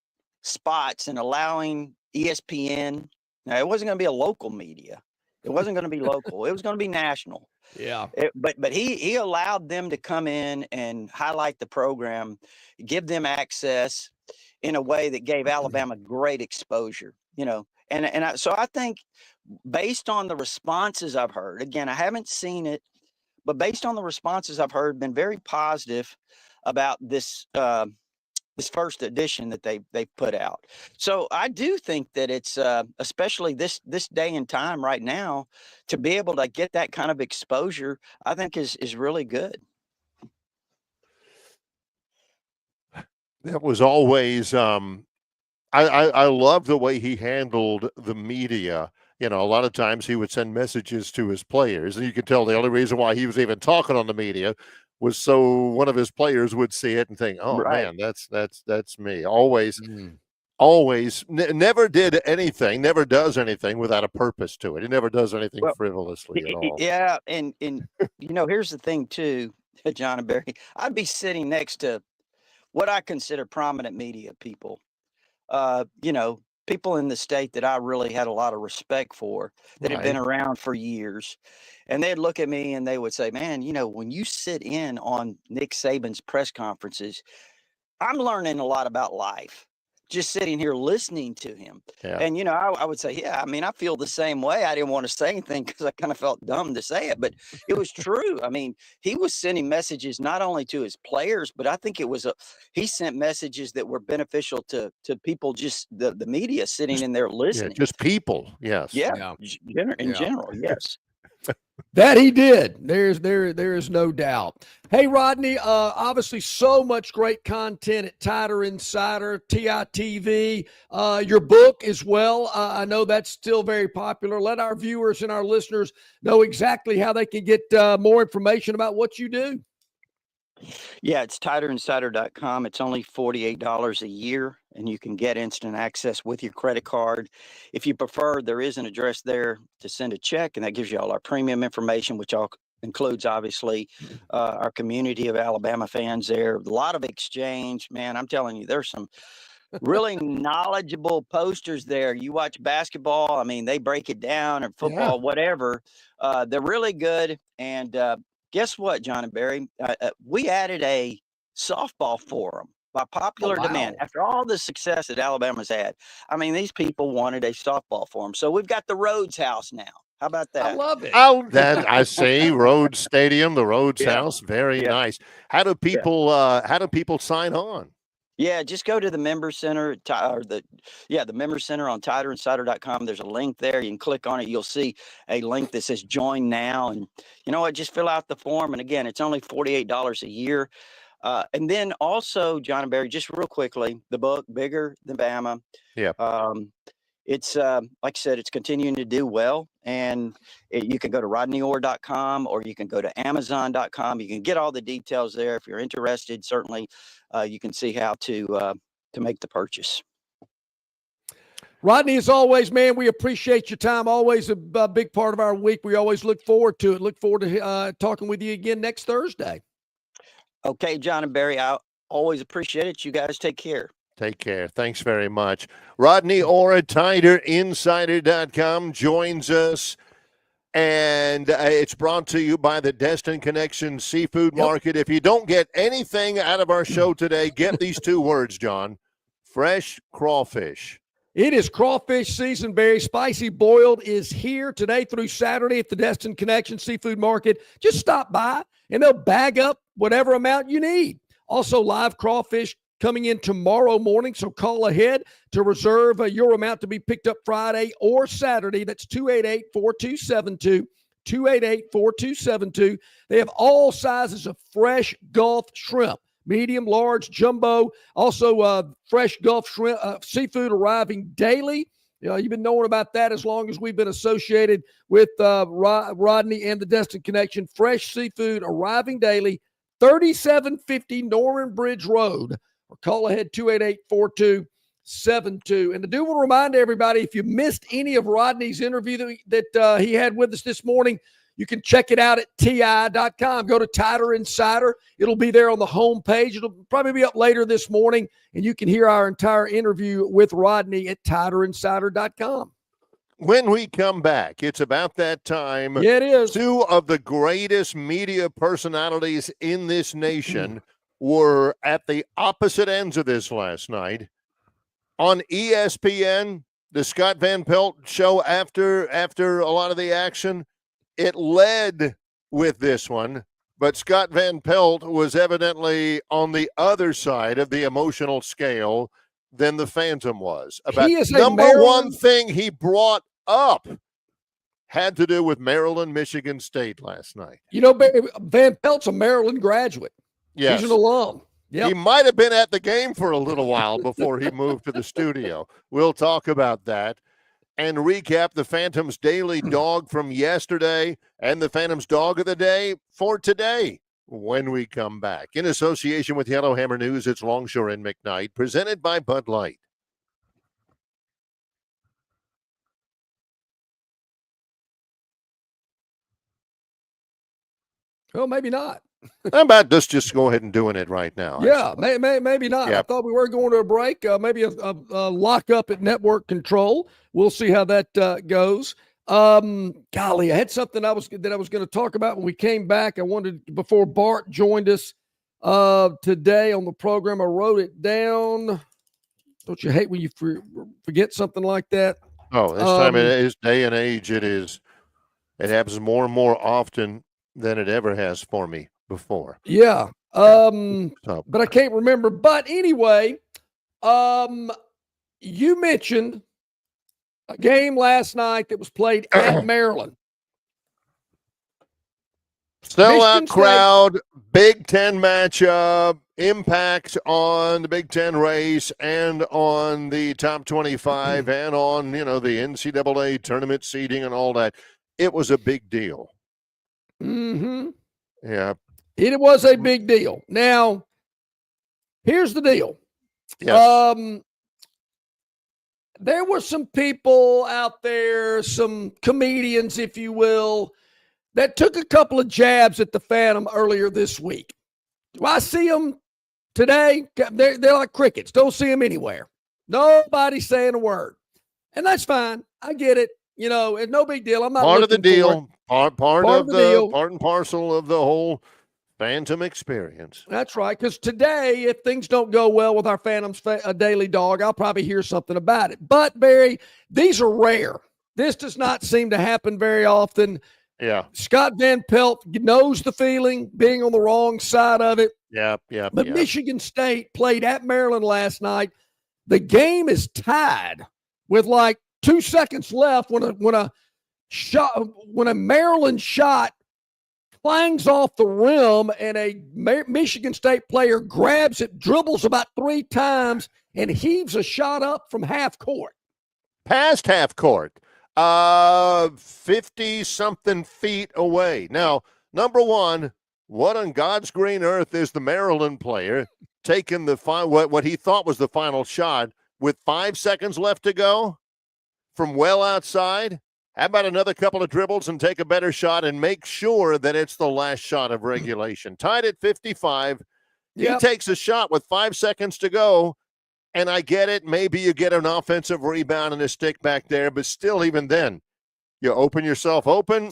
spots and allowing ESPN. Now, it wasn't going to be a local media. It wasn't going to be local. It was going to be national. Yeah. But he allowed them to come in and highlight the program, give them access in a way that gave Alabama great exposure, so I think based on the responses I've heard, again, I haven't seen it, but based on the responses I've heard, been very positive about this this first edition that they put out. So I do think that it's especially this day and time right now, to be able to get that kind of exposure, I think is really good. That was always I love the way he handled the media. A lot of times he would send messages to his players, and you could tell the only reason why he was even talking on the media was so one of his players would see it and think, "Oh Right. man, that's me." Always, never did anything, never does anything without a purpose to it. He never does anything frivolously at all. Yeah, and here's the thing too, John and Barry. I'd be sitting next to what I consider prominent media people. People in the state that I really had a lot of respect for, that had been around for years. And they'd look at me and they would say, man, when you sit in on Nick Saban's press conferences, I'm learning a lot about life, just sitting here listening to him. Yeah. And, I would say, yeah, I mean, I feel the same way. I didn't want to say anything because I kind of felt dumb to say it, but it was true. I mean, he was sending messages not only to his players, but I think he sent messages that were beneficial to people, just the media sitting in there listening. Yeah, just people. Yes. Yeah. In general. Yes. That he did. There is no doubt. Hey, Rodney, obviously so much great content at Tider Insider, TITV, your book as well. I know that's still very popular. Let our viewers and our listeners know exactly how they can get more information about what you do. Yeah, it's TiderInsider.com. It's only $48 a year, and you can get instant access with your credit card. If you prefer, there is an address there to send a check, and that gives you all our premium information, which all includes, obviously, our community of Alabama fans there. A lot of exchange, man. I'm telling you, there's really knowledgeable posters there. You watch basketball, I mean, they break it down, or football, whatever. They're really good. And guess what, John and Barry? We added a softball forum by popular demand after all the success that Alabama's had. I mean, these people wanted a softball forum. So we've got the Rhodes House now. How about that? I love it. Oh, that I see. Rhodes Stadium, the Rhodes House, very nice. How do people sign on? Yeah, just go to the member center, the member center on TiderInsider.com. There's a link there. You can click on it. You'll see a link that says join now. And you know what? Just fill out the form. And again, it's only $48 a year. And then also, John and Barry, just real quickly, the book, Bigger Than Bama. Yeah. It's like I said, it's continuing to do well. And you can go to rodneyorr.com or you can go to amazon.com. You can get all the details there. If you're interested, certainly you can see how to make the purchase. Rodney, as always, man, we appreciate your time. Always a big part of our week. We always look forward to it. Look forward to talking with you again next Thursday. Okay, John and Barry, I always appreciate it. You guys take care. Take care. Thanks very much. Rodney Orr at TiderInsider.com joins us. And it's brought to you by the Destin Connection Seafood Market. If you don't get anything out of our show today, get these two words, John. Fresh crawfish. It is crawfish season, Barry. Spicy Boiled is here today through Saturday at the Destin Connection Seafood Market. Just stop by, and they'll bag up whatever amount you need. Also, live crawfish coming in tomorrow morning, so call ahead to reserve your amount to be picked up Friday or Saturday. That's 288-4272, 288-4272. They have all sizes of fresh Gulf shrimp, medium, large, jumbo, also fresh Gulf shrimp, seafood arriving daily. You know, you've been knowing about that as long as we've been associated with Rodney and the Destin Connection. Fresh seafood arriving daily, 3750 Norman Bridge Road. Or call ahead 288-4272. And I do want to remind everybody, if you missed any of Rodney's interview that he had with us this morning, you can check it out at ti.com. Go to Tider Insider. It'll be there on the home page. It'll probably be up later this morning, and you can hear our entire interview with Rodney at TiderInsider.com. When we come back, it's about that time. Yeah, it is. Two of the greatest media personalities in this nation were at the opposite ends of this last night. On ESPN, the Scott Van Pelt show after a lot of the action, it led with this one, but Scott Van Pelt was evidently on the other side of the emotional scale than the Phantom was. About number one thing he brought up had to do with Maryland, Michigan State last night. You know, Van Pelt's a Maryland graduate. Yes. He's an alum. Yep. He might have been at the game for a little while before he moved to the studio. We'll talk about that and recap the Phantom's daily dog from yesterday and the Phantom's dog of the day for today when we come back. In association with Yellowhammer News, it's Longshore and McKnight, presented by Bud Light. Well, maybe not. How about this just go ahead and doing it right now? Yeah, maybe not. Yep. I thought we were going to a break, maybe a lock-up at network control. We'll see how that goes. Golly, I had something that I was going to talk about when we came back. I wanted, before Bart joined us today on the program, I wrote it down. Don't you hate when you forget something like that? Oh, this time in this day and age, it happens more and more often than it ever has for me before. Yeah. But I can't remember. But anyway, you mentioned a game last night that was played at Maryland. Sellout crowd, Big Ten matchup, impact on the Big Ten race and on the top 25 and on, the NCAA tournament seeding and all that. It was a big deal. Mm-hmm. Yeah. It was a big deal. Now, here's the deal. Yes. There were some people out there, some comedians, if you will, that took a couple of jabs at the Phantom earlier this week. Do I see them today? They're like crickets. Don't see them anywhere. Nobody's saying a word. And that's fine. I get it. You know, it's no big deal. I'm not part of the looking for deal. Part of the deal. part and parcel of the whole Phantom experience. That's right. Because today, if things don't go well with our Phantom's daily dog, I'll probably hear something about it. But, Barry, these are rare. This does not seem to happen very often. Yeah. Scott Van Pelt knows the feeling, being on the wrong side of it. Yeah. But Michigan State played at Maryland last night. The game is tied with like 2 seconds left when a Maryland shot clangs off the rim and a Michigan State player grabs it, dribbles about 3 times, and heaves a shot up from half court. Past half court, 50-something feet away. Now, number one, what on God's green earth is the Maryland player taking the what he thought was the final shot with 5 seconds left to go from well outside? How about another couple of dribbles and take a better shot and make sure that it's the last shot of regulation? Tied at 55. He takes a shot with 5 seconds to go, and I get it. Maybe you get an offensive rebound and a stick back there, but still, even then, you open yourself open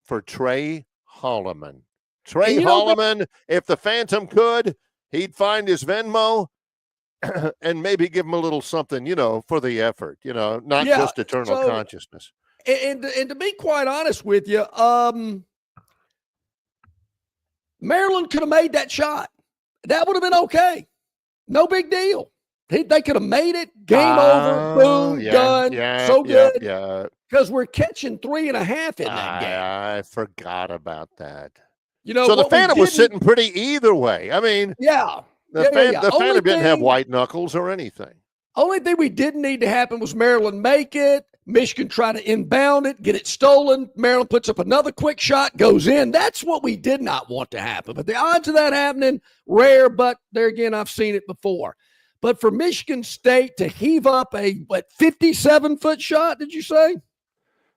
for Trey Holloman. Trey Holloman, if the Phantom could, he'd find his Venmo and maybe give him a little something, for the effort, not just eternal consciousness. And to be quite honest with you, Maryland could have made that shot. That would have been okay. No big deal. They could have made it. Game over. Boom. Done. So good. Yeah. Because we're catching 3.5 in that game. I forgot about that. So the Phantom was sitting pretty either way. I mean, the Phantom didn't have white knuckles or anything. Only thing we didn't need to happen was Maryland make it. Michigan try to inbound it, get it stolen. Maryland puts up another quick shot, goes in. That's what we did not want to happen. But the odds of that happening, rare, but there again, I've seen it before. But for Michigan State to heave up a, 57-foot shot, did you say?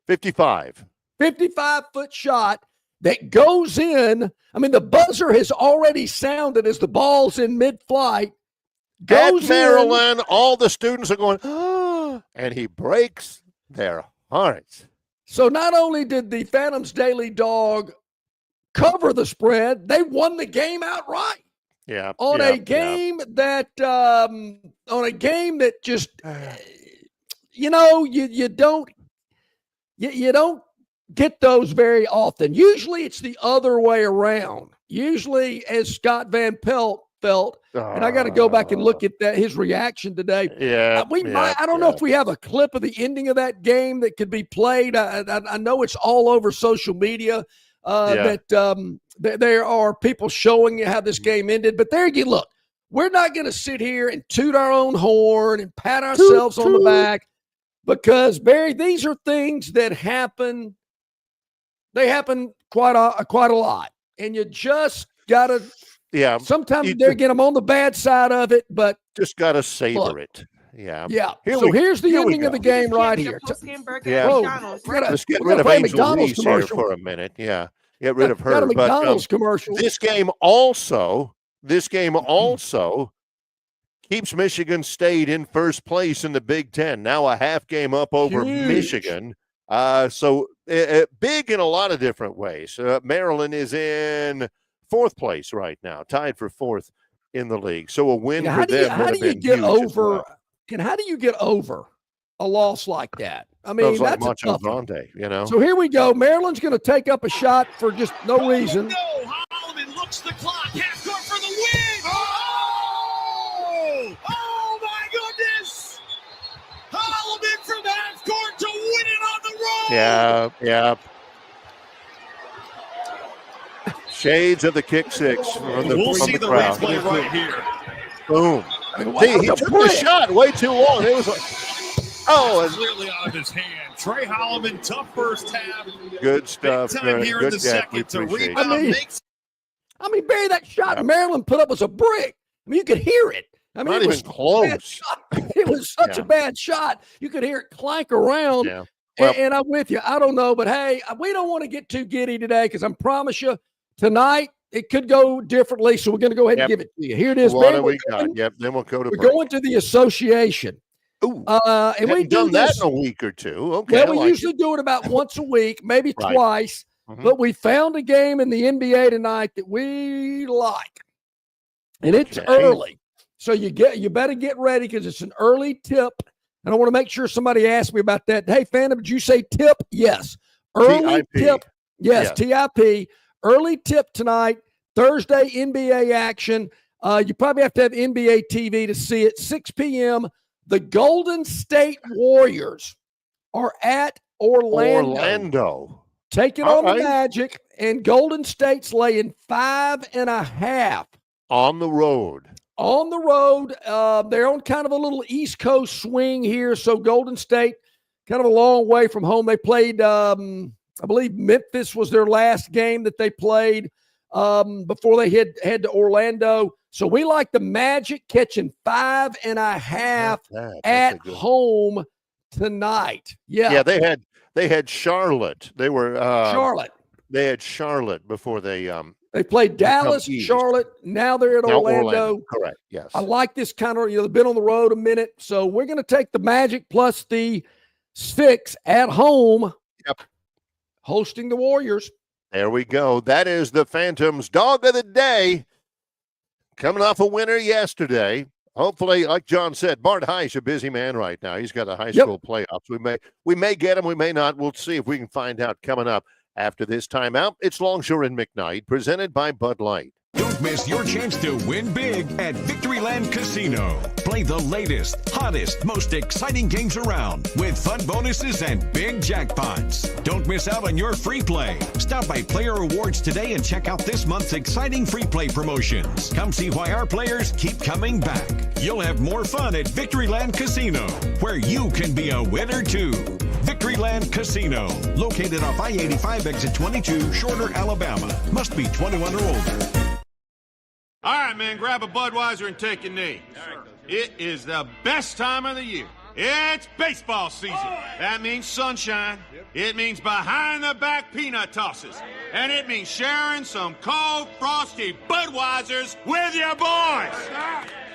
55. 55-foot shot that goes in. I mean, the buzzer has already sounded as the ball's in mid-flight. Goes at Maryland, all the students are going, and he breaks their hearts. So not only did the Phantom's Daily Dog cover the spread, they won the game outright. Yeah. On a game that just, you don't get those very often. Usually it's the other way around. Usually, as Scott Van Pelt felt, and I got to go back and look at his reaction today. Yeah, I don't know if we have a clip of the ending of that game that could be played. I know it's all over social media that there are people showing you how this game ended. But there you look. We're not going to sit here and toot our own horn and pat ourselves on the back because, Barry, these are things that happen. They happen quite a lot, and you just got to. Yeah. Sometimes they get them on the bad side of it, but just got to savor it. Yeah. Yeah. Here's the ending of the game right here. Let's get rid of Angel Reese here for a minute. Yeah. Get rid of her. Got a McDonald's commercial. This game also keeps Michigan State in first place in the Big Ten. Now a half game up over Michigan. So big in a lot of different ways. Maryland is in fourth place right now, tied for fourth in the league. So a win for them. How do you get over? How do you get over a loss like that? I mean, that's a tough one. So here we go. Maryland's going to take up a shot for just no reason. No, Holloman looks the clock. Half court for the win. Oh my goodness! Holloman from half court to win it on the road. Yeah. Shades of the kick six from the crowd. Replay right here. Boom. He took the shot way too long. It was like, clearly out of his hand. Trey Holloman, tough first half. Good stuff. Big time here in the second to rebound. I mean, Barry, that shot Maryland put up was a brick. I mean, you could hear it. I mean, not even close. It was such a bad shot. You could hear it clank around. Yeah. Well, and I'm with you. I don't know, but hey, we don't want to get too giddy today because I promise you, tonight it could go differently, so we're going to go ahead and give it to you. Here it is, What man. do we got? Yep, then we'll go to We're break. going to the association. Ooh, and we do done that this in a week or two. Okay, well, we usually do it about once a week, maybe Right. twice. But we found a game in the NBA tonight that we like, and it's early. So you better get ready because it's an early tip. And I want to make sure somebody asked me about that. Hey, Phantom, did you say tip? Yes. Early TIP. tip. Yes, TIP. Early tip tonight, Thursday NBA action. You probably have to have NBA TV to see it. 6 p.m. The Golden State Warriors are at Orlando. Taking on the Magic, and Golden State's laying 5.5. On the road. On the road. They're on kind of a little East Coast swing here. So Golden State, kind of a long way from home. They played, I believe Memphis was their last game that they played before they head to Orlando. So we like the Magic catching 5.5 at home tonight. Yeah, they had Charlotte. They were Charlotte. They had Charlotte before they played Dallas, Charlotte. Now they're at Orlando. Correct. Yes. I like this kind of, they've been on the road a minute. So we're going to take the Magic plus the 6 at home. Yep. Hosting the Warriors. There we go. That is the Phantoms dog of the day. Coming off a winner yesterday. Hopefully, like John said, Bart Hyche, a busy man right now. He's got a high school playoffs. We may get him, we may not. We'll see if we can find out coming up after this timeout. It's Longshore and McKnight, presented by Bud Light. Don't miss your chance to win big at Victoryland Casino. Play the latest, hottest, most exciting games around with fun bonuses and big jackpots. Don't miss out on your free play. Stop by Player Rewards today and check out this month's exciting free play promotions. Come see why our players keep coming back. You'll have more fun at Victoryland Casino, where you can be a winner too. Victoryland Casino, located off I-85 exit 22, Shorter, Alabama. Must be 21 or older. All right, man, grab a Budweiser and take a knee. It is the best time of the year. It's baseball season. That means sunshine. It means behind-the-back peanut tosses. And it means sharing some cold, frosty Budweisers with your boys.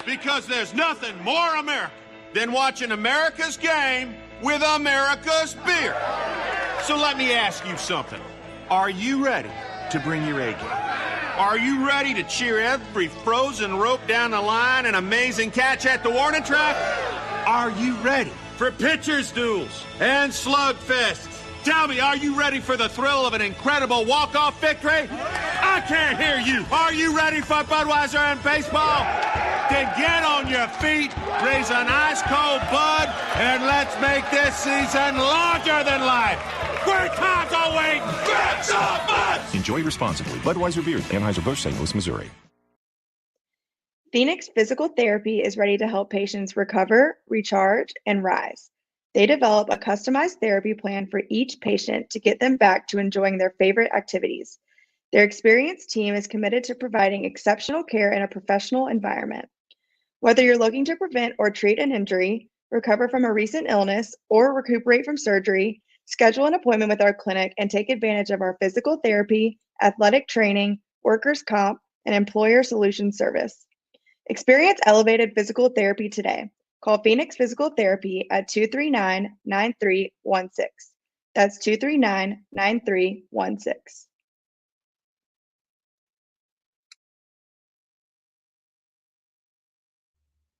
Because there's nothing more American than watching America's game with America's beer. So let me ask you something. Are you ready to bring your A game? Are you ready to cheer every frozen rope down the line and amazing catch at the warning track? Are you ready for pitchers' duels and slugfests? Tell me, are you ready for the thrill of an incredible walk-off victory? I can't hear you. Are you ready for Budweiser and baseball? Then get on your feet, raise an ice-cold Bud, and let's make this season larger than life. Great times are waiting. Grab some Bud! Enjoy responsibly. Budweiser Beer, Anheuser-Busch, St. Louis, Missouri. Phoenix Physical Therapy is ready to help patients recover, recharge, and rise. They develop a customized therapy plan for each patient to get them back to enjoying their favorite activities. Their experienced team is committed to providing exceptional care in a professional environment. Whether you're looking to prevent or treat an injury, recover from a recent illness, or recuperate from surgery, schedule an appointment with our clinic and take advantage of our physical therapy, athletic training, workers' comp, and employer solutions service. Experience elevated physical therapy today. Call Phoenix Physical Therapy at 239-9316. That's 239-9316.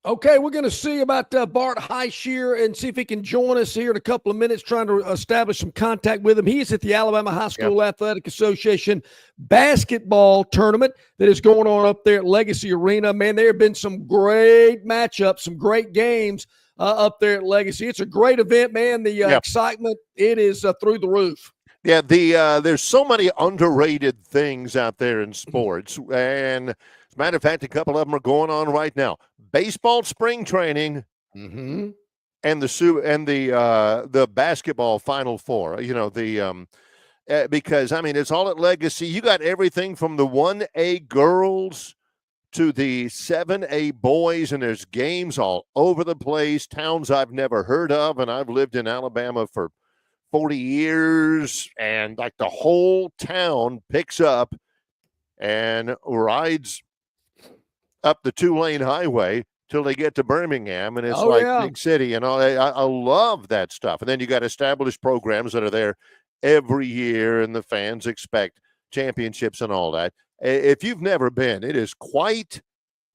Okay, we're going to see about Bart Hyche here and see if he can join us here in a couple of minutes, trying to establish some contact with him. He is at the Alabama High School Athletic Association basketball tournament that is going on up there at Legacy Arena. Man, there have been some great matchups, some great games up there at Legacy. It's a great event, man. The excitement, it is through the roof. Yeah, there's so many underrated things out there in sports, and as a matter of fact, a couple of them are going on right now. Baseball spring training, and the basketball Final Four. You know, because I mean, it's all at Legacy. You got everything from the 1A girls to the 7A boys, and there's games all over the place. Towns I've never heard of, and I've lived in Alabama for 40 years, and like the whole town picks up and rides up the 2-lane highway till they get to Birmingham, and it's big city. And I love that stuff. And then you got established programs that are there every year, and the fans expect championships and all that. If you've never been, it is quite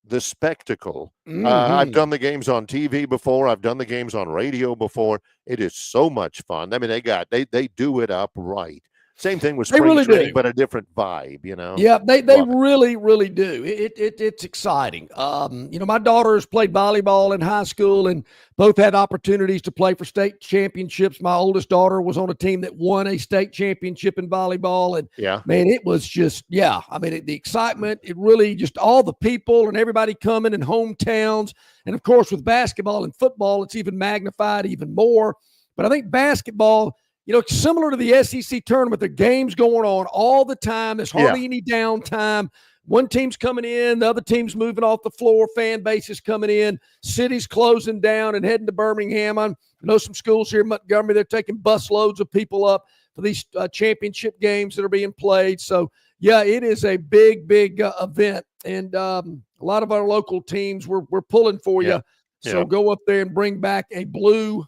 the spectacle. I've done the games on TV before. I've done the games on radio before. It is so much fun. I mean, they do it up right. Same thing with spring training, but a different vibe, you know? Yeah, they really, really do. It's exciting. My daughters played volleyball in high school and both had opportunities to play for state championships. My oldest daughter was on a team that won a state championship in volleyball. And, man, it was just, the excitement, it really just all the people and everybody coming in hometowns. And, of course, with basketball and football, it's even magnified even more. But I think basketball – similar to the SEC tournament, the game's going on all the time. There's hardly any downtime. One team's coming in, the other team's moving off the floor, fan base is coming in, city's closing down and heading to Birmingham. I know some schools here in Montgomery, they're taking bus loads of people up for these championship games that are being played. So, it is a big, big event. And a lot of our local teams, we're pulling for you. So go up there and bring back a blue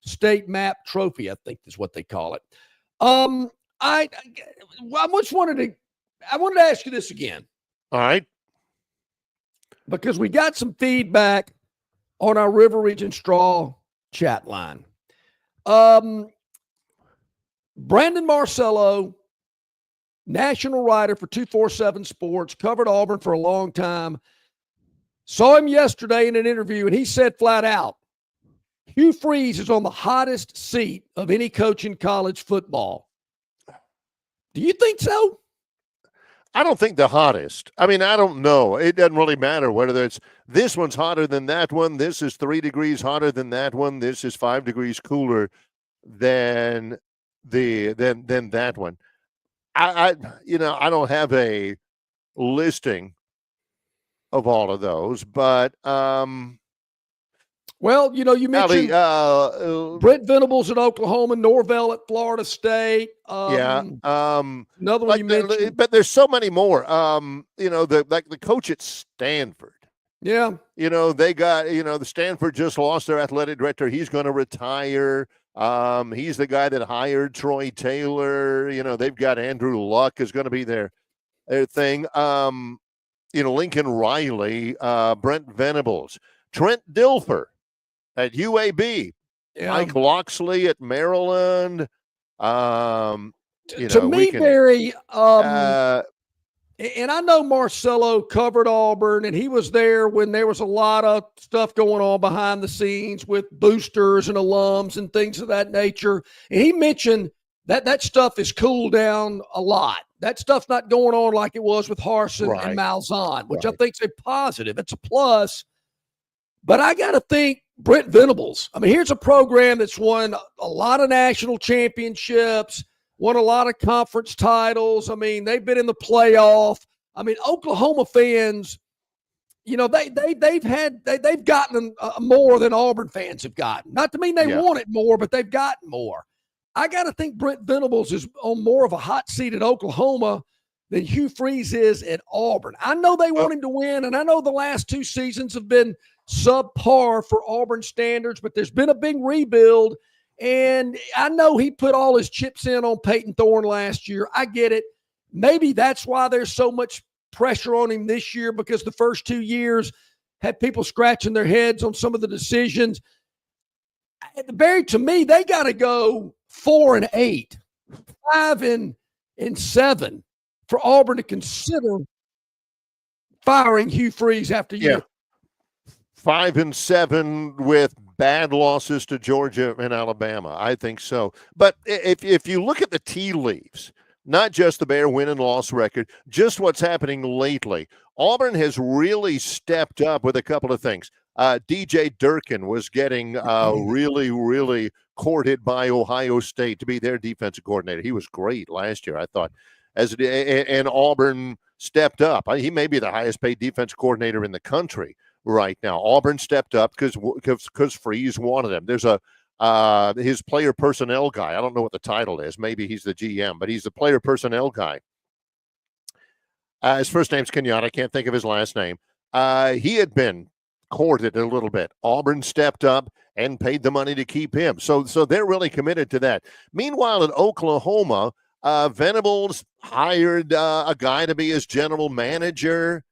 state map trophy, I think is what they call it. I wanted to ask you this again. All right. Because we got some feedback on our River Region Straw chat line. Brandon Marcello, national writer for 247 Sports, covered Auburn for a long time. Saw him yesterday in an interview, and he said flat out, Hugh Freeze is on the hottest seat of any coach in college football. Do you think so? I don't think the hottest. I mean, I don't know. It doesn't really matter whether it's this one's hotter than that one. This is 3 degrees hotter than that one. This is 5 degrees cooler than that one. I don't have a listing of all of those, but well, you mentioned Brent Venables at Oklahoma, Norvell at Florida State. Another one you mentioned. But there's so many more. The coach at Stanford. Yeah. They got, the Stanford just lost their athletic director. He's going to retire. He's the guy that hired Troy Taylor. They've got Andrew Luck is going to be their thing. Lincoln Riley, Brent Venables, Trent Dilfer at UAB, Mike Loxley at Maryland. Barry, and I know Marcello covered Auburn, and he was there when there was a lot of stuff going on behind the scenes with boosters and alums and things of that nature. And he mentioned that stuff has cooled down a lot. That stuff's not going on like it was with Harsin and Malzahn, which I think is a positive. It's a plus. But I got to think Brent Venables. I mean, here's a program that's won a lot of national championships, won a lot of conference titles. I mean, they've been in the playoff. I mean, Oklahoma fans, they've gotten more than Auburn fans have gotten. Not to mean they wanted more, but they've gotten more. I got to think Brent Venables is on more of a hot seat at Oklahoma than Hugh Freeze is at Auburn. I know they want him to win, and I know the last 2 seasons have been subpar for Auburn standards, but there's been a big rebuild, and I know he put all his chips in on Peyton Thorne last year. I get it. Maybe that's why there's so much pressure on him this year, because the first 2 years had people scratching their heads on some of the decisions. To me, they got to go 4-8, 5-7 for Auburn to consider firing Hugh Freeze after year. 5-7 with bad losses to Georgia and Alabama. I think so. But if you look at the tea leaves, not just the Bear win and loss record, just what's happening lately, Auburn has really stepped up with a couple of things. DJ Durkin was getting really, really courted by Ohio State to be their defensive coordinator. He was great last year, I thought. And Auburn stepped up. He may be the highest paid defense coordinator in the country right now. Auburn stepped up because Freeze wanted him. There's his player personnel guy. I don't know what the title is. Maybe he's the GM, but he's the player personnel guy. His first name's Kenyatta. I can't think of his last name. He had been courted a little bit. Auburn stepped up and paid the money to keep him. So they're really committed to that. Meanwhile, at Oklahoma, Venables hired a guy to be his general manager,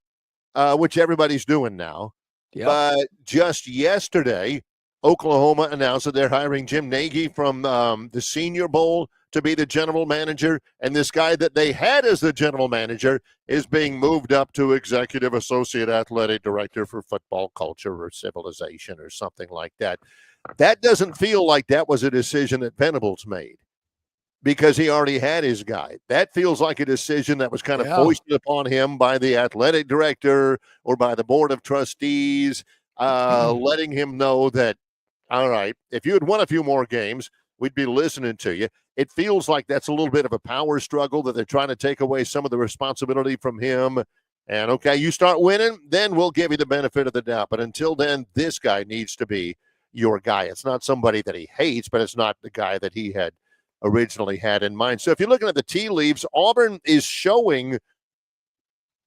which everybody's doing now. Yep. But just yesterday, Oklahoma announced that they're hiring Jim Nagy from the Senior Bowl to be the general manager, and this guy that they had as the general manager is being moved up to executive associate athletic director for football culture or civilization or something like that. That doesn't feel like that was a decision that Venables made because he already had his guy. That feels like a decision that was kind of foisted upon him by the athletic director or by the board of trustees, letting him know that, all right, if you had won a few more games, we'd be listening to you. It feels like that's a little bit of a power struggle that they're trying to take away some of the responsibility from him. And, okay, you start winning, then we'll give you the benefit of the doubt. But until then, this guy needs to be your guy. It's not somebody that he hates, but it's not the guy that he had originally had in mind. So if you're looking at the tea leaves, Auburn is showing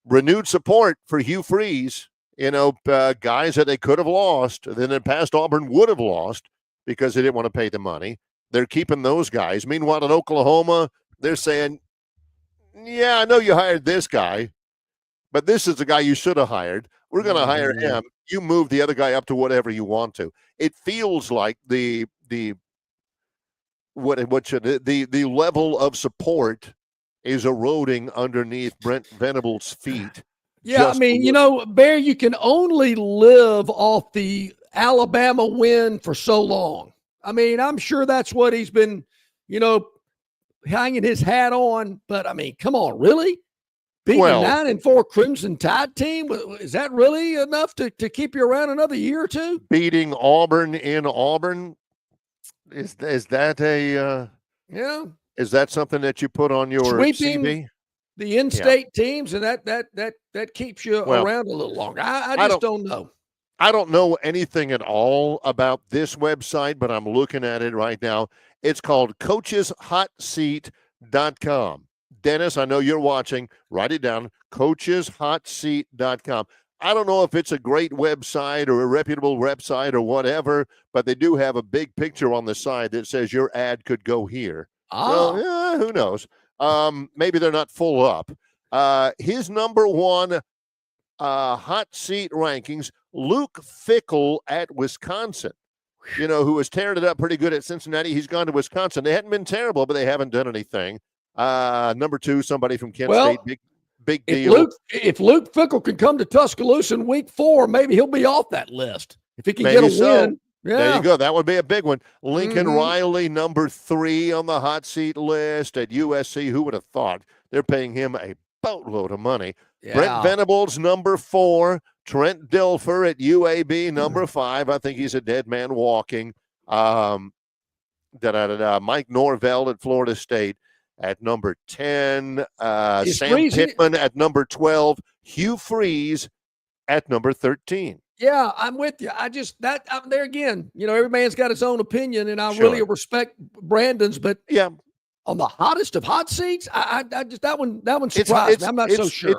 renewed support for Hugh Freeze. Guys that they could have lost, then in the past Auburn would have lost because they didn't want to pay the money. They're keeping those guys. Meanwhile, in Oklahoma, they're saying, yeah, I know you hired this guy, but this is the guy you should have hired. We're going to hire him. You move the other guy up to whatever you want to. It feels like the level of support is eroding underneath Brent Venables' feet. Yeah, I mean, Bear, you can only live off the Alabama win for so long. I mean, I'm sure that's what he's been, hanging his hat on. But, I mean, come on, really? Beating a 9-4 Crimson Tide team? Is that really enough to keep you around another year or two? Beating Auburn in Auburn? Is that a is that something that you put on your sweeping CV? The in-state teams, and that keeps you around a little longer. I just don't know. I don't know anything at all about this website, but I'm looking at it right now. It's called coacheshotseat.com. Dennis, I know you're watching. Write it down, coacheshotseat.com. I don't know if it's a great website or a reputable website or whatever, but they do have a big picture on the side that says your ad could go here. So, who knows? Maybe they're not full up. His number one hot seat rankings, Luke Fickell at Wisconsin, who was tearing it up pretty good at Cincinnati. He's gone to Wisconsin. They hadn't been terrible, but they haven't done anything. Number two, somebody from Kent State, big deal. If Luke Fickell can come to Tuscaloosa in week 4, maybe he'll be off that list. If he can get a win. Yeah. There you go. That would be a big one. Lincoln Riley, number 3 on the hot seat list at USC. Who would have thought? They're paying him a boatload of money. Yeah. Brent Venables, number 4. Trent Dilfer at UAB, number 5. I think he's a dead man walking. Mike Norvell at Florida State at number 10. Sam Pittman at number 12. Hugh Freeze at number 13. Yeah, I'm with you. I'm there again. Every man's got his own opinion, and I really respect Brandon's. But on the hottest of hot seats, I just that one surprised me. I'm not so sure.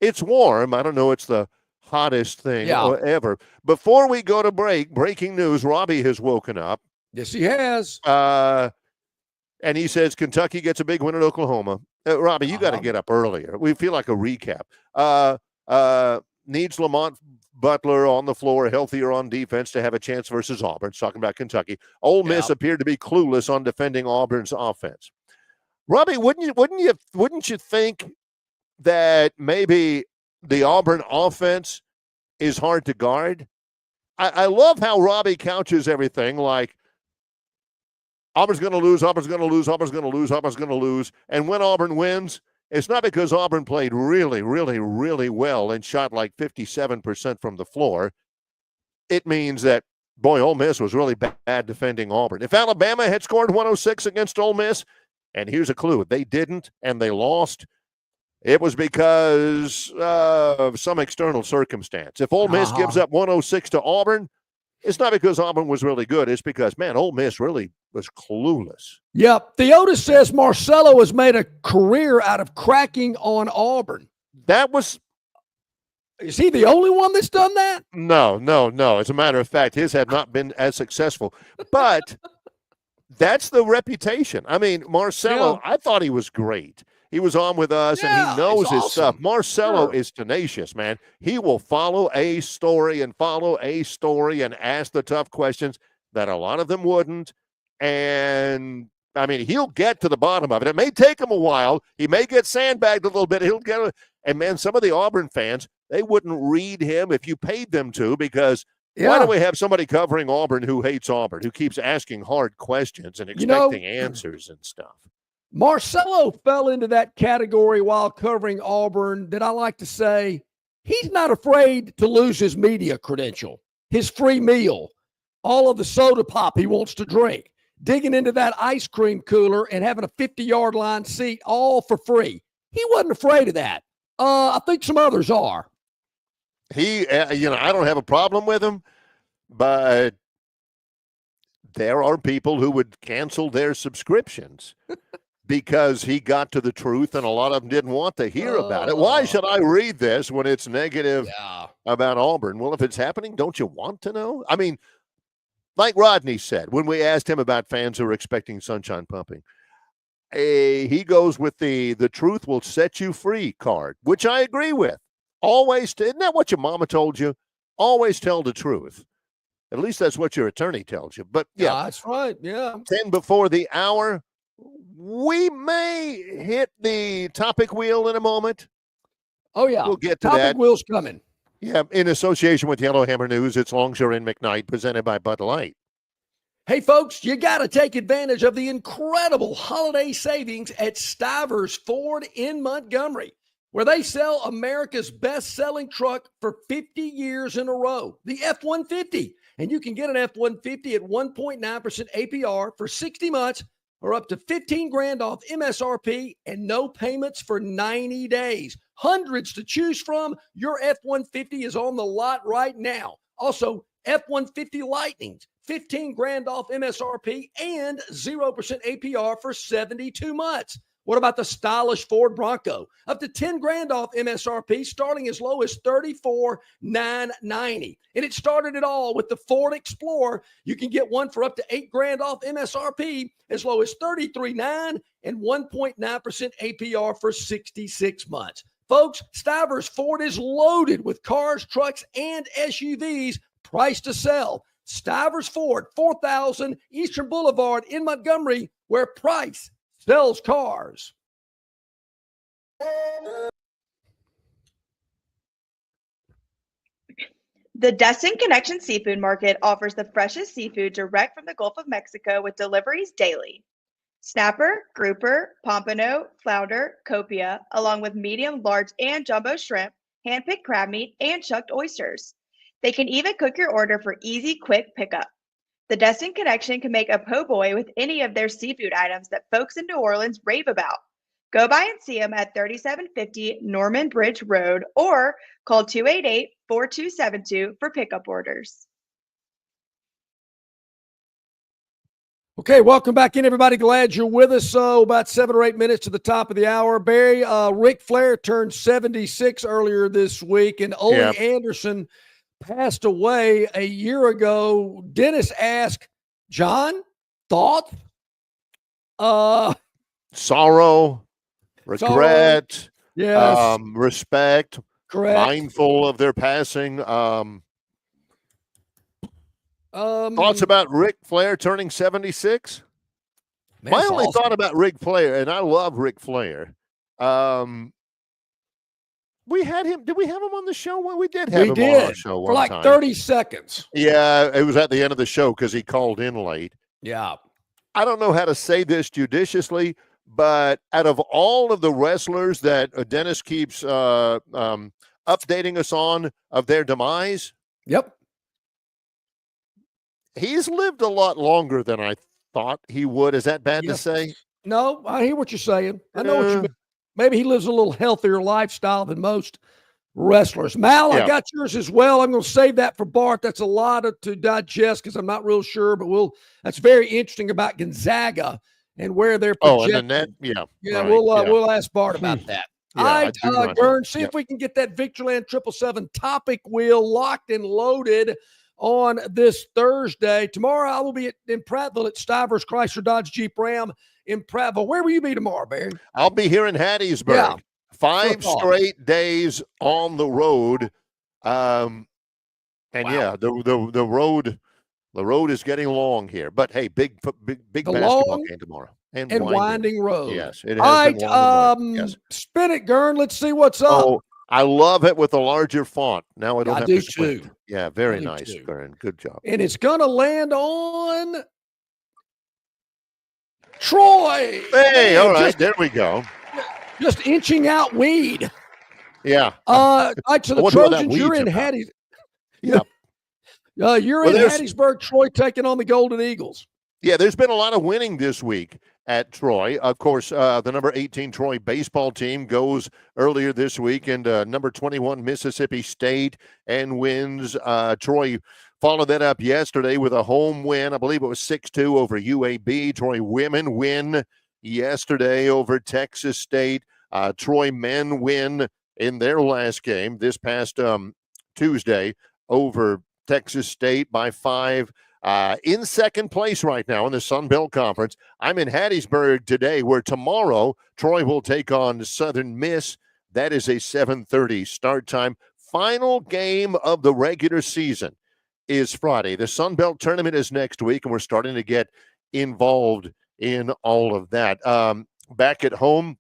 It's warm. I don't know. It's the hottest thing ever. Before we go to break, breaking news: Robbie has woken up. Yes, he has. And he says Kentucky gets a big win at Oklahoma. Robbie, you got to get up earlier. We feel like a recap. Needs Lamont Butler on the floor, healthier on defense to have a chance versus Auburn. It's talking about Kentucky. Ole Miss appeared to be clueless on defending Auburn's offense. Robbie, wouldn't you think that maybe the Auburn offense is hard to guard? I love how Robbie couches everything like Auburn's going to lose, Auburn's going to lose, Auburn's going to lose, Auburn's going to lose. And when Auburn wins, it's not because Auburn played really, really, really well and shot like 57% from the floor. It means that, boy, Ole Miss was really bad defending Auburn. If Alabama had scored 106 against Ole Miss, and here's a clue, they didn't and they lost, it was because of some external circumstance. If Ole Miss gives up 106 to Auburn, it's not because Auburn was really good. It's because, man, Ole Miss really was clueless. Yep. Theotis says Marcelo has made a career out of cracking on Auburn. That was Is he the only one that's done that? no. As a matter of fact, his have not been as successful. But that's the reputation. I mean, Marcelo, I thought he was great. He was on with us, and he knows his stuff. Marcelo is tenacious, man. He will follow a story and ask the tough questions that a lot of them wouldn't. And, I mean, he'll get to the bottom of it. It may take him a while. He may get sandbagged a little bit. He'll get it. And, man, some of the Auburn fans, they wouldn't read him if you paid them to, because why do we have somebody covering Auburn who hates Auburn, who keeps asking hard questions and expecting answers and stuff? Marcelo fell into that category while covering Auburn that I like to say he's not afraid to lose his media credential, his free meal, all of the soda pop he wants to drink, digging into that ice cream cooler and having a 50-yard line seat all for free. He wasn't afraid of that. I think some others are. I don't have a problem with him, but there are people who would cancel their subscriptions because he got to the truth, and a lot of them didn't want to hear about it. Why should I read this when it's negative about Auburn? Well, if it's happening, don't you want to know? I mean, like Rodney said, when we asked him about fans who are expecting sunshine pumping, he goes with the truth will set you free card, which I agree with. Always, isn't that what your mama told you? Always tell the truth. At least that's what your attorney tells you. But yeah, that's right. Yeah. 10 before the hour. We may hit the topic wheel in a moment. Oh, yeah. We'll get to topic that. Wheel's coming. Yeah, in association with Yellowhammer News, it's Longshore and McKnight, presented by Bud Light. Hey, folks, you got to take advantage of the incredible holiday savings at Stivers Ford in Montgomery, where they sell America's best-selling truck for 50 years in a row, the F-150. And you can get an F-150 at 1.9% APR for 60 months or up to $15,000 off MSRP and no payments for 90 days. Hundreds to choose from. Your F-150 is on the lot right now. Also, F-150 Lightnings, $15,000 off MSRP and 0% APR for 72 months. What about the stylish Ford Bronco? Up to $10,000 off MSRP, starting as low as $34,990. And it started it all with the Ford Explorer. You can get one for up to $8,000 off MSRP, as low as $33,900 and 1.9% APR for 66 months. Folks, Stivers Ford is loaded with cars, trucks, and SUVs priced to sell. Stivers Ford, 4000 Eastern Boulevard in Montgomery, where price sells cars. The Destin Connection Seafood Market offers the freshest seafood direct from the Gulf of Mexico with deliveries daily. Snapper, grouper, pompano, flounder, copia, along with medium, large, and jumbo shrimp, hand-picked crab meat, and chucked oysters. They can even cook your order for easy, quick pickup. The Destin Connection can make a po' boy with any of their seafood items that folks in New Orleans rave about. Go by and see them at 3750 Norman Bridge Road or call 288-4272 for pickup orders. Okay, welcome back in, everybody. Glad you're with us. So about 7 or 8 minutes to the top of the hour. Barry, Ric Flair turned 76 earlier this week, and Ole Anderson passed away a year ago. Dennis asked, John, thought? Sorrow, regret, yes, respect, correct. Mindful of their passing. Thoughts about Ric Flair turning 76? My only thought about Ric Flair, and I love Ric Flair. We had him. Did we have him on the show? Well, we did have him on our show for one like time. 30 seconds. Yeah, it was at the end of the show because he called in late. Yeah. I don't know how to say this judiciously, but out of all of the wrestlers that Dennis keeps updating us on of their demise, he's lived a lot longer than I thought he would. Is that bad to say? No, I hear what you're saying. I know what you mean. Maybe he lives a little healthier lifestyle than most wrestlers. Mal, I got yours as well. I'm going to save that for Bart. That's a lot to digest because I'm not real sure, but that's very interesting about Gonzaga and where they're projected. And the net, we'll ask Bart about that. All I right, do not. Gern, see Yep. if we can get that Victoryland 777 topic wheel locked and loaded on this Thursday. Tomorrow I will be in Prattville at Stivers Chrysler Dodge Jeep Ram in Prattville. Where will you be tomorrow, Barry? I'll be here in Hattiesburg. Yeah. 5 Football. straight days on the road. And Wow. yeah, the road is getting long here. But hey, big The basketball long game tomorrow. and winding road. Yes, it All has right, been long and winding. Yes. spin it, Gern. Let's see what's up. Oh, I love it with a larger font. Now I don't I have do to squint. too. Yeah, very I do nice, too. Gern. Good job. And it's going to land on Troy. Hey, Man, all right, there we go. Just inching out weed. Yeah. All right, so I the wonder what that Trojans, you're weed's in about. Hatties. Yeah. You're Well, in there's- Hattiesburg, Troy taking on the Golden Eagles. Yeah, there's been a lot of winning this week at Troy. Of course, the number 18 Troy baseball team goes earlier this week, and number 21 Mississippi State and wins. Troy followed that up yesterday with a home win. I believe it was 6-2 over UAB. Troy women win yesterday over Texas State. Troy men win in their last game this past Tuesday over Texas State by 5. In second place right now in the Sun Belt Conference. I'm in Hattiesburg today, where tomorrow Troy will take on Southern Miss. That is a 7:30 start time. Final game of the regular season is Friday. The Sun Belt tournament is next week, and we're starting to get involved in all of that. Back at home,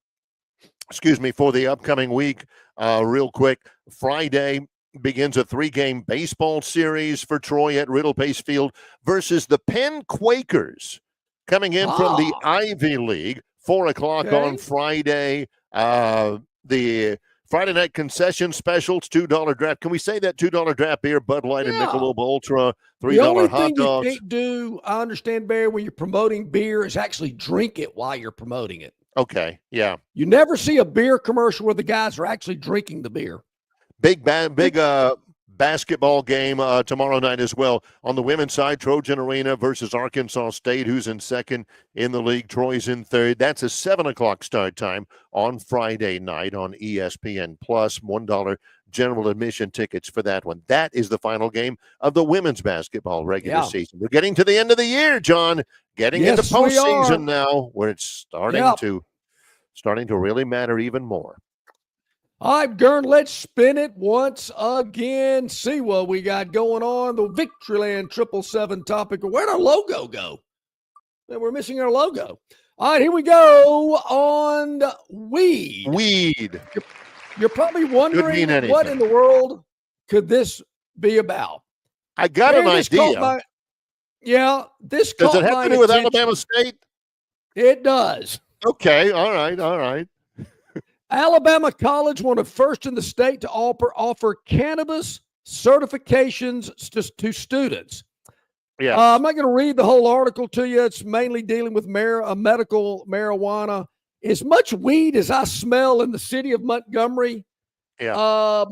for the upcoming week, real quick, Friday begins a 3-game baseball series for Troy at Riddle Pace Field versus the Penn Quakers, coming in from the Ivy League. 4 o'clock on Friday. The Friday night concession specials, $2 draft. Can we say that $2 draft beer, Bud Light and Michelob Ultra, $3 hot dogs? The only thing you can't do, I understand, Barry, when you're promoting beer is actually drink it while you're promoting it. Okay, yeah. You never see a beer commercial where the guys are actually drinking the beer. Big basketball game tomorrow night as well. On the women's side, Trojan Arena versus Arkansas State, who's in second in the league. Troy's in third. That's a 7 o'clock start time on Friday night on ESPN+. $1 general admission tickets for that one. That is the final game of the women's basketball regular season. We're getting to the end of the year, John. Getting into postseason now, where it's starting to really matter even more. All right, Gern, let's spin it once again. See what we got going on. The Victoryland 777 topic. Where'd our logo go? We're missing our logo. All right, here we go on weed. Weed. You're probably wondering anything. What in the world could this be about? I got an idea. This does it have my to do with attention. Alabama State? It does. Okay, all right. Alabama College, one of first in the state to offer cannabis certifications to students. Yeah, I'm not going to read the whole article to you. It's mainly dealing with medical marijuana. As much weed as I smell in the city of Montgomery, I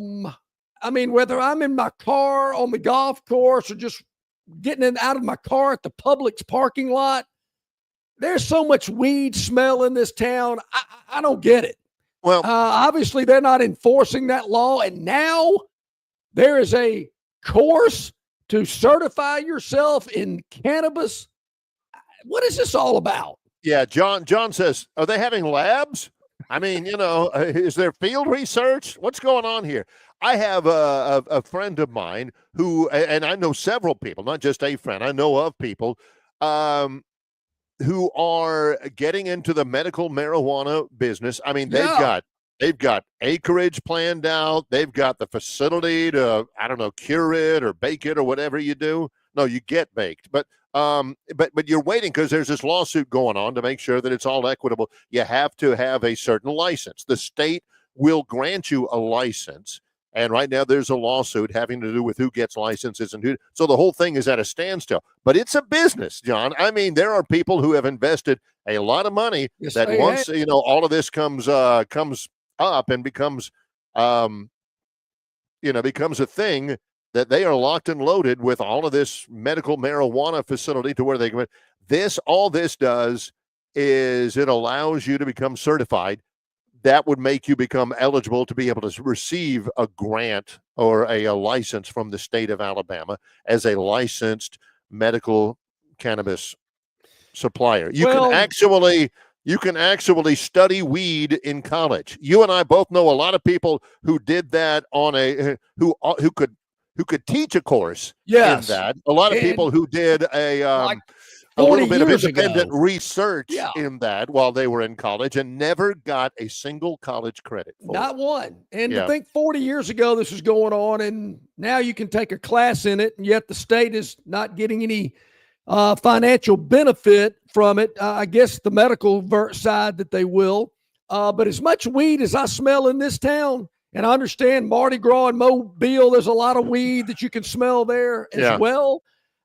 mean, whether I'm in my car on the golf course or just getting out of my car at the Publix parking lot, there's so much weed smell in this town. I don't get it. Well, obviously they're not enforcing that law, and now there is a course to certify yourself in cannabis. What is this all about? Yeah, John says, are they having labs? I mean, is there field research? What's going on here? I have a friend of mine who, and I know several people, not just a friend, I know of people who are getting into the medical marijuana business. I mean, they've got acreage planned out. They've got the facility to, cure it or bake it or whatever you do. No, you get baked, but you're waiting because there's this lawsuit going on to make sure that it's all equitable. You have to have a certain license. The state will grant you a license. And right now there's a lawsuit having to do with who gets licenses and who. So the whole thing is at a standstill. But it's a business, John. I mean, there are people who have invested a lot of money once all of this comes up and becomes becomes a thing, that they are locked and loaded with all of this medical marijuana facility to where they can. All this does is it allows you to become certified. that would make you become eligible to be able to receive a grant or a license from the state of Alabama as a licensed medical cannabis supplier. You can actually study weed in college. You and I both know a lot of people who did that on who could teach a course in that. A lot of people who did a little bit of independent research in that while they were in college and never got a single college credit for Not it. one. And to think 40 years ago this was going on, and now you can take a class in it, and yet the state is not getting any financial benefit from it. I guess the medical side that they will. But as much weed as I smell in this town, and I understand Mardi Gras and Mobile, there's a lot of weed that you can smell there as well.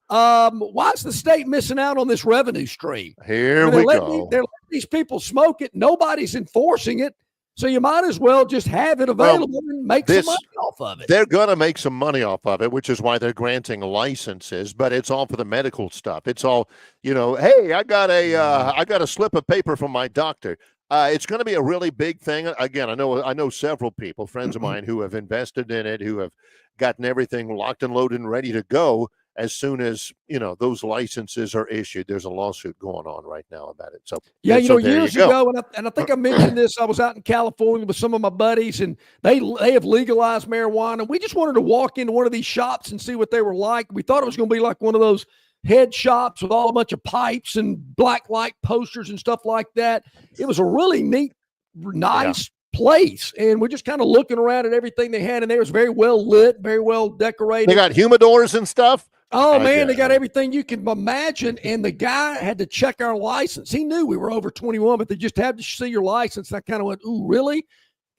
Why is the state missing out on this revenue stream? Here we go. They're letting these people smoke it. Nobody's enforcing it. So you might as well just have it available and make some money off of it. They're going to make some money off of it, which is why they're granting licenses, but it's all for the medical stuff. It's all, hey, I got a slip of paper from my doctor. It's going to be a really big thing. Again, I know several people, friends of mine, who have invested in it, who have gotten everything locked and loaded and ready to go. As soon as, those licenses are issued, there's a lawsuit going on right now about it. So, years ago, and I think I mentioned this, I was out in California with some of my buddies, and they have legalized marijuana. We just wanted to walk into one of these shops and see what they were like. We thought it was going to be like one of those head shops with all a bunch of pipes and black light posters and stuff like that. It was a really neat, nice place, and we're just kind of looking around at everything they had in there. It was very well lit, very well decorated. They got humidors and stuff. Oh, man, they got everything you can imagine, and the guy had to check our license. He knew we were over 21, but they just had to see your license. And I kind of went, ooh, really?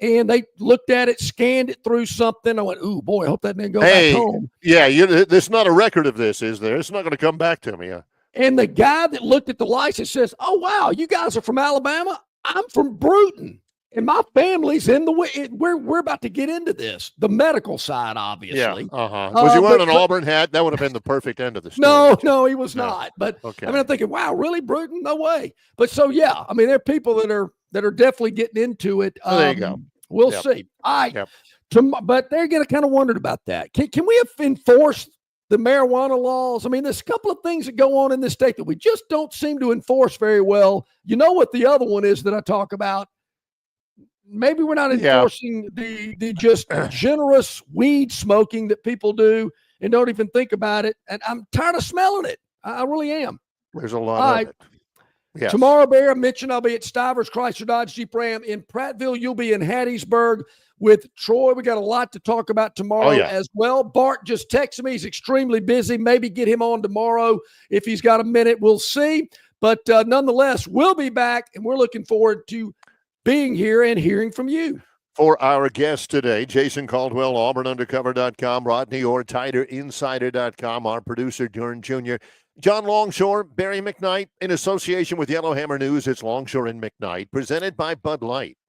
And they looked at it, scanned it through something. I went, ooh, boy, I hope that didn't go back home. Yeah, there's not a record of this, is there? It's not going to come back to me. And the guy that looked at the license says, oh, wow, you guys are from Alabama? I'm from Bruton. And my family's in the way. We're about to get into this. The medical side, obviously. Yeah. Was he wearing an Auburn hat? That would have been the perfect end of the story. No, he was not. But I'm thinking, wow, really, Bruton? No way. But so there are people that are definitely getting into it. There you go. We'll see. But they're going to kind of wondered about that. Can we enforce the marijuana laws? I mean, there's a couple of things that go on in this state that we just don't seem to enforce very well. You know what the other one is that I talk about? Maybe we're not enforcing the just generous weed smoking that people do and don't even think about it. And I'm tired of smelling it. I really am. There's a lot of it. Yes. Tomorrow, Bear, I mentioned I'll be at Stivers Chrysler Dodge Jeep Ram in Prattville. You'll be in Hattiesburg with Troy. We got a lot to talk about tomorrow as well. Bart just texted me. He's extremely busy. Maybe get him on tomorrow if he's got a minute. We'll see. But nonetheless, we'll be back, and we're looking forward to being here and hearing from you. For our guest today, Jason Caldwell, AuburnUndercover.com, Rodney Orr, TiderInsider.com, our producer, Durn Jr., John Longshore, Barry McKnight, in association with Yellowhammer News. It's Longshore and McKnight, presented by Bud Light.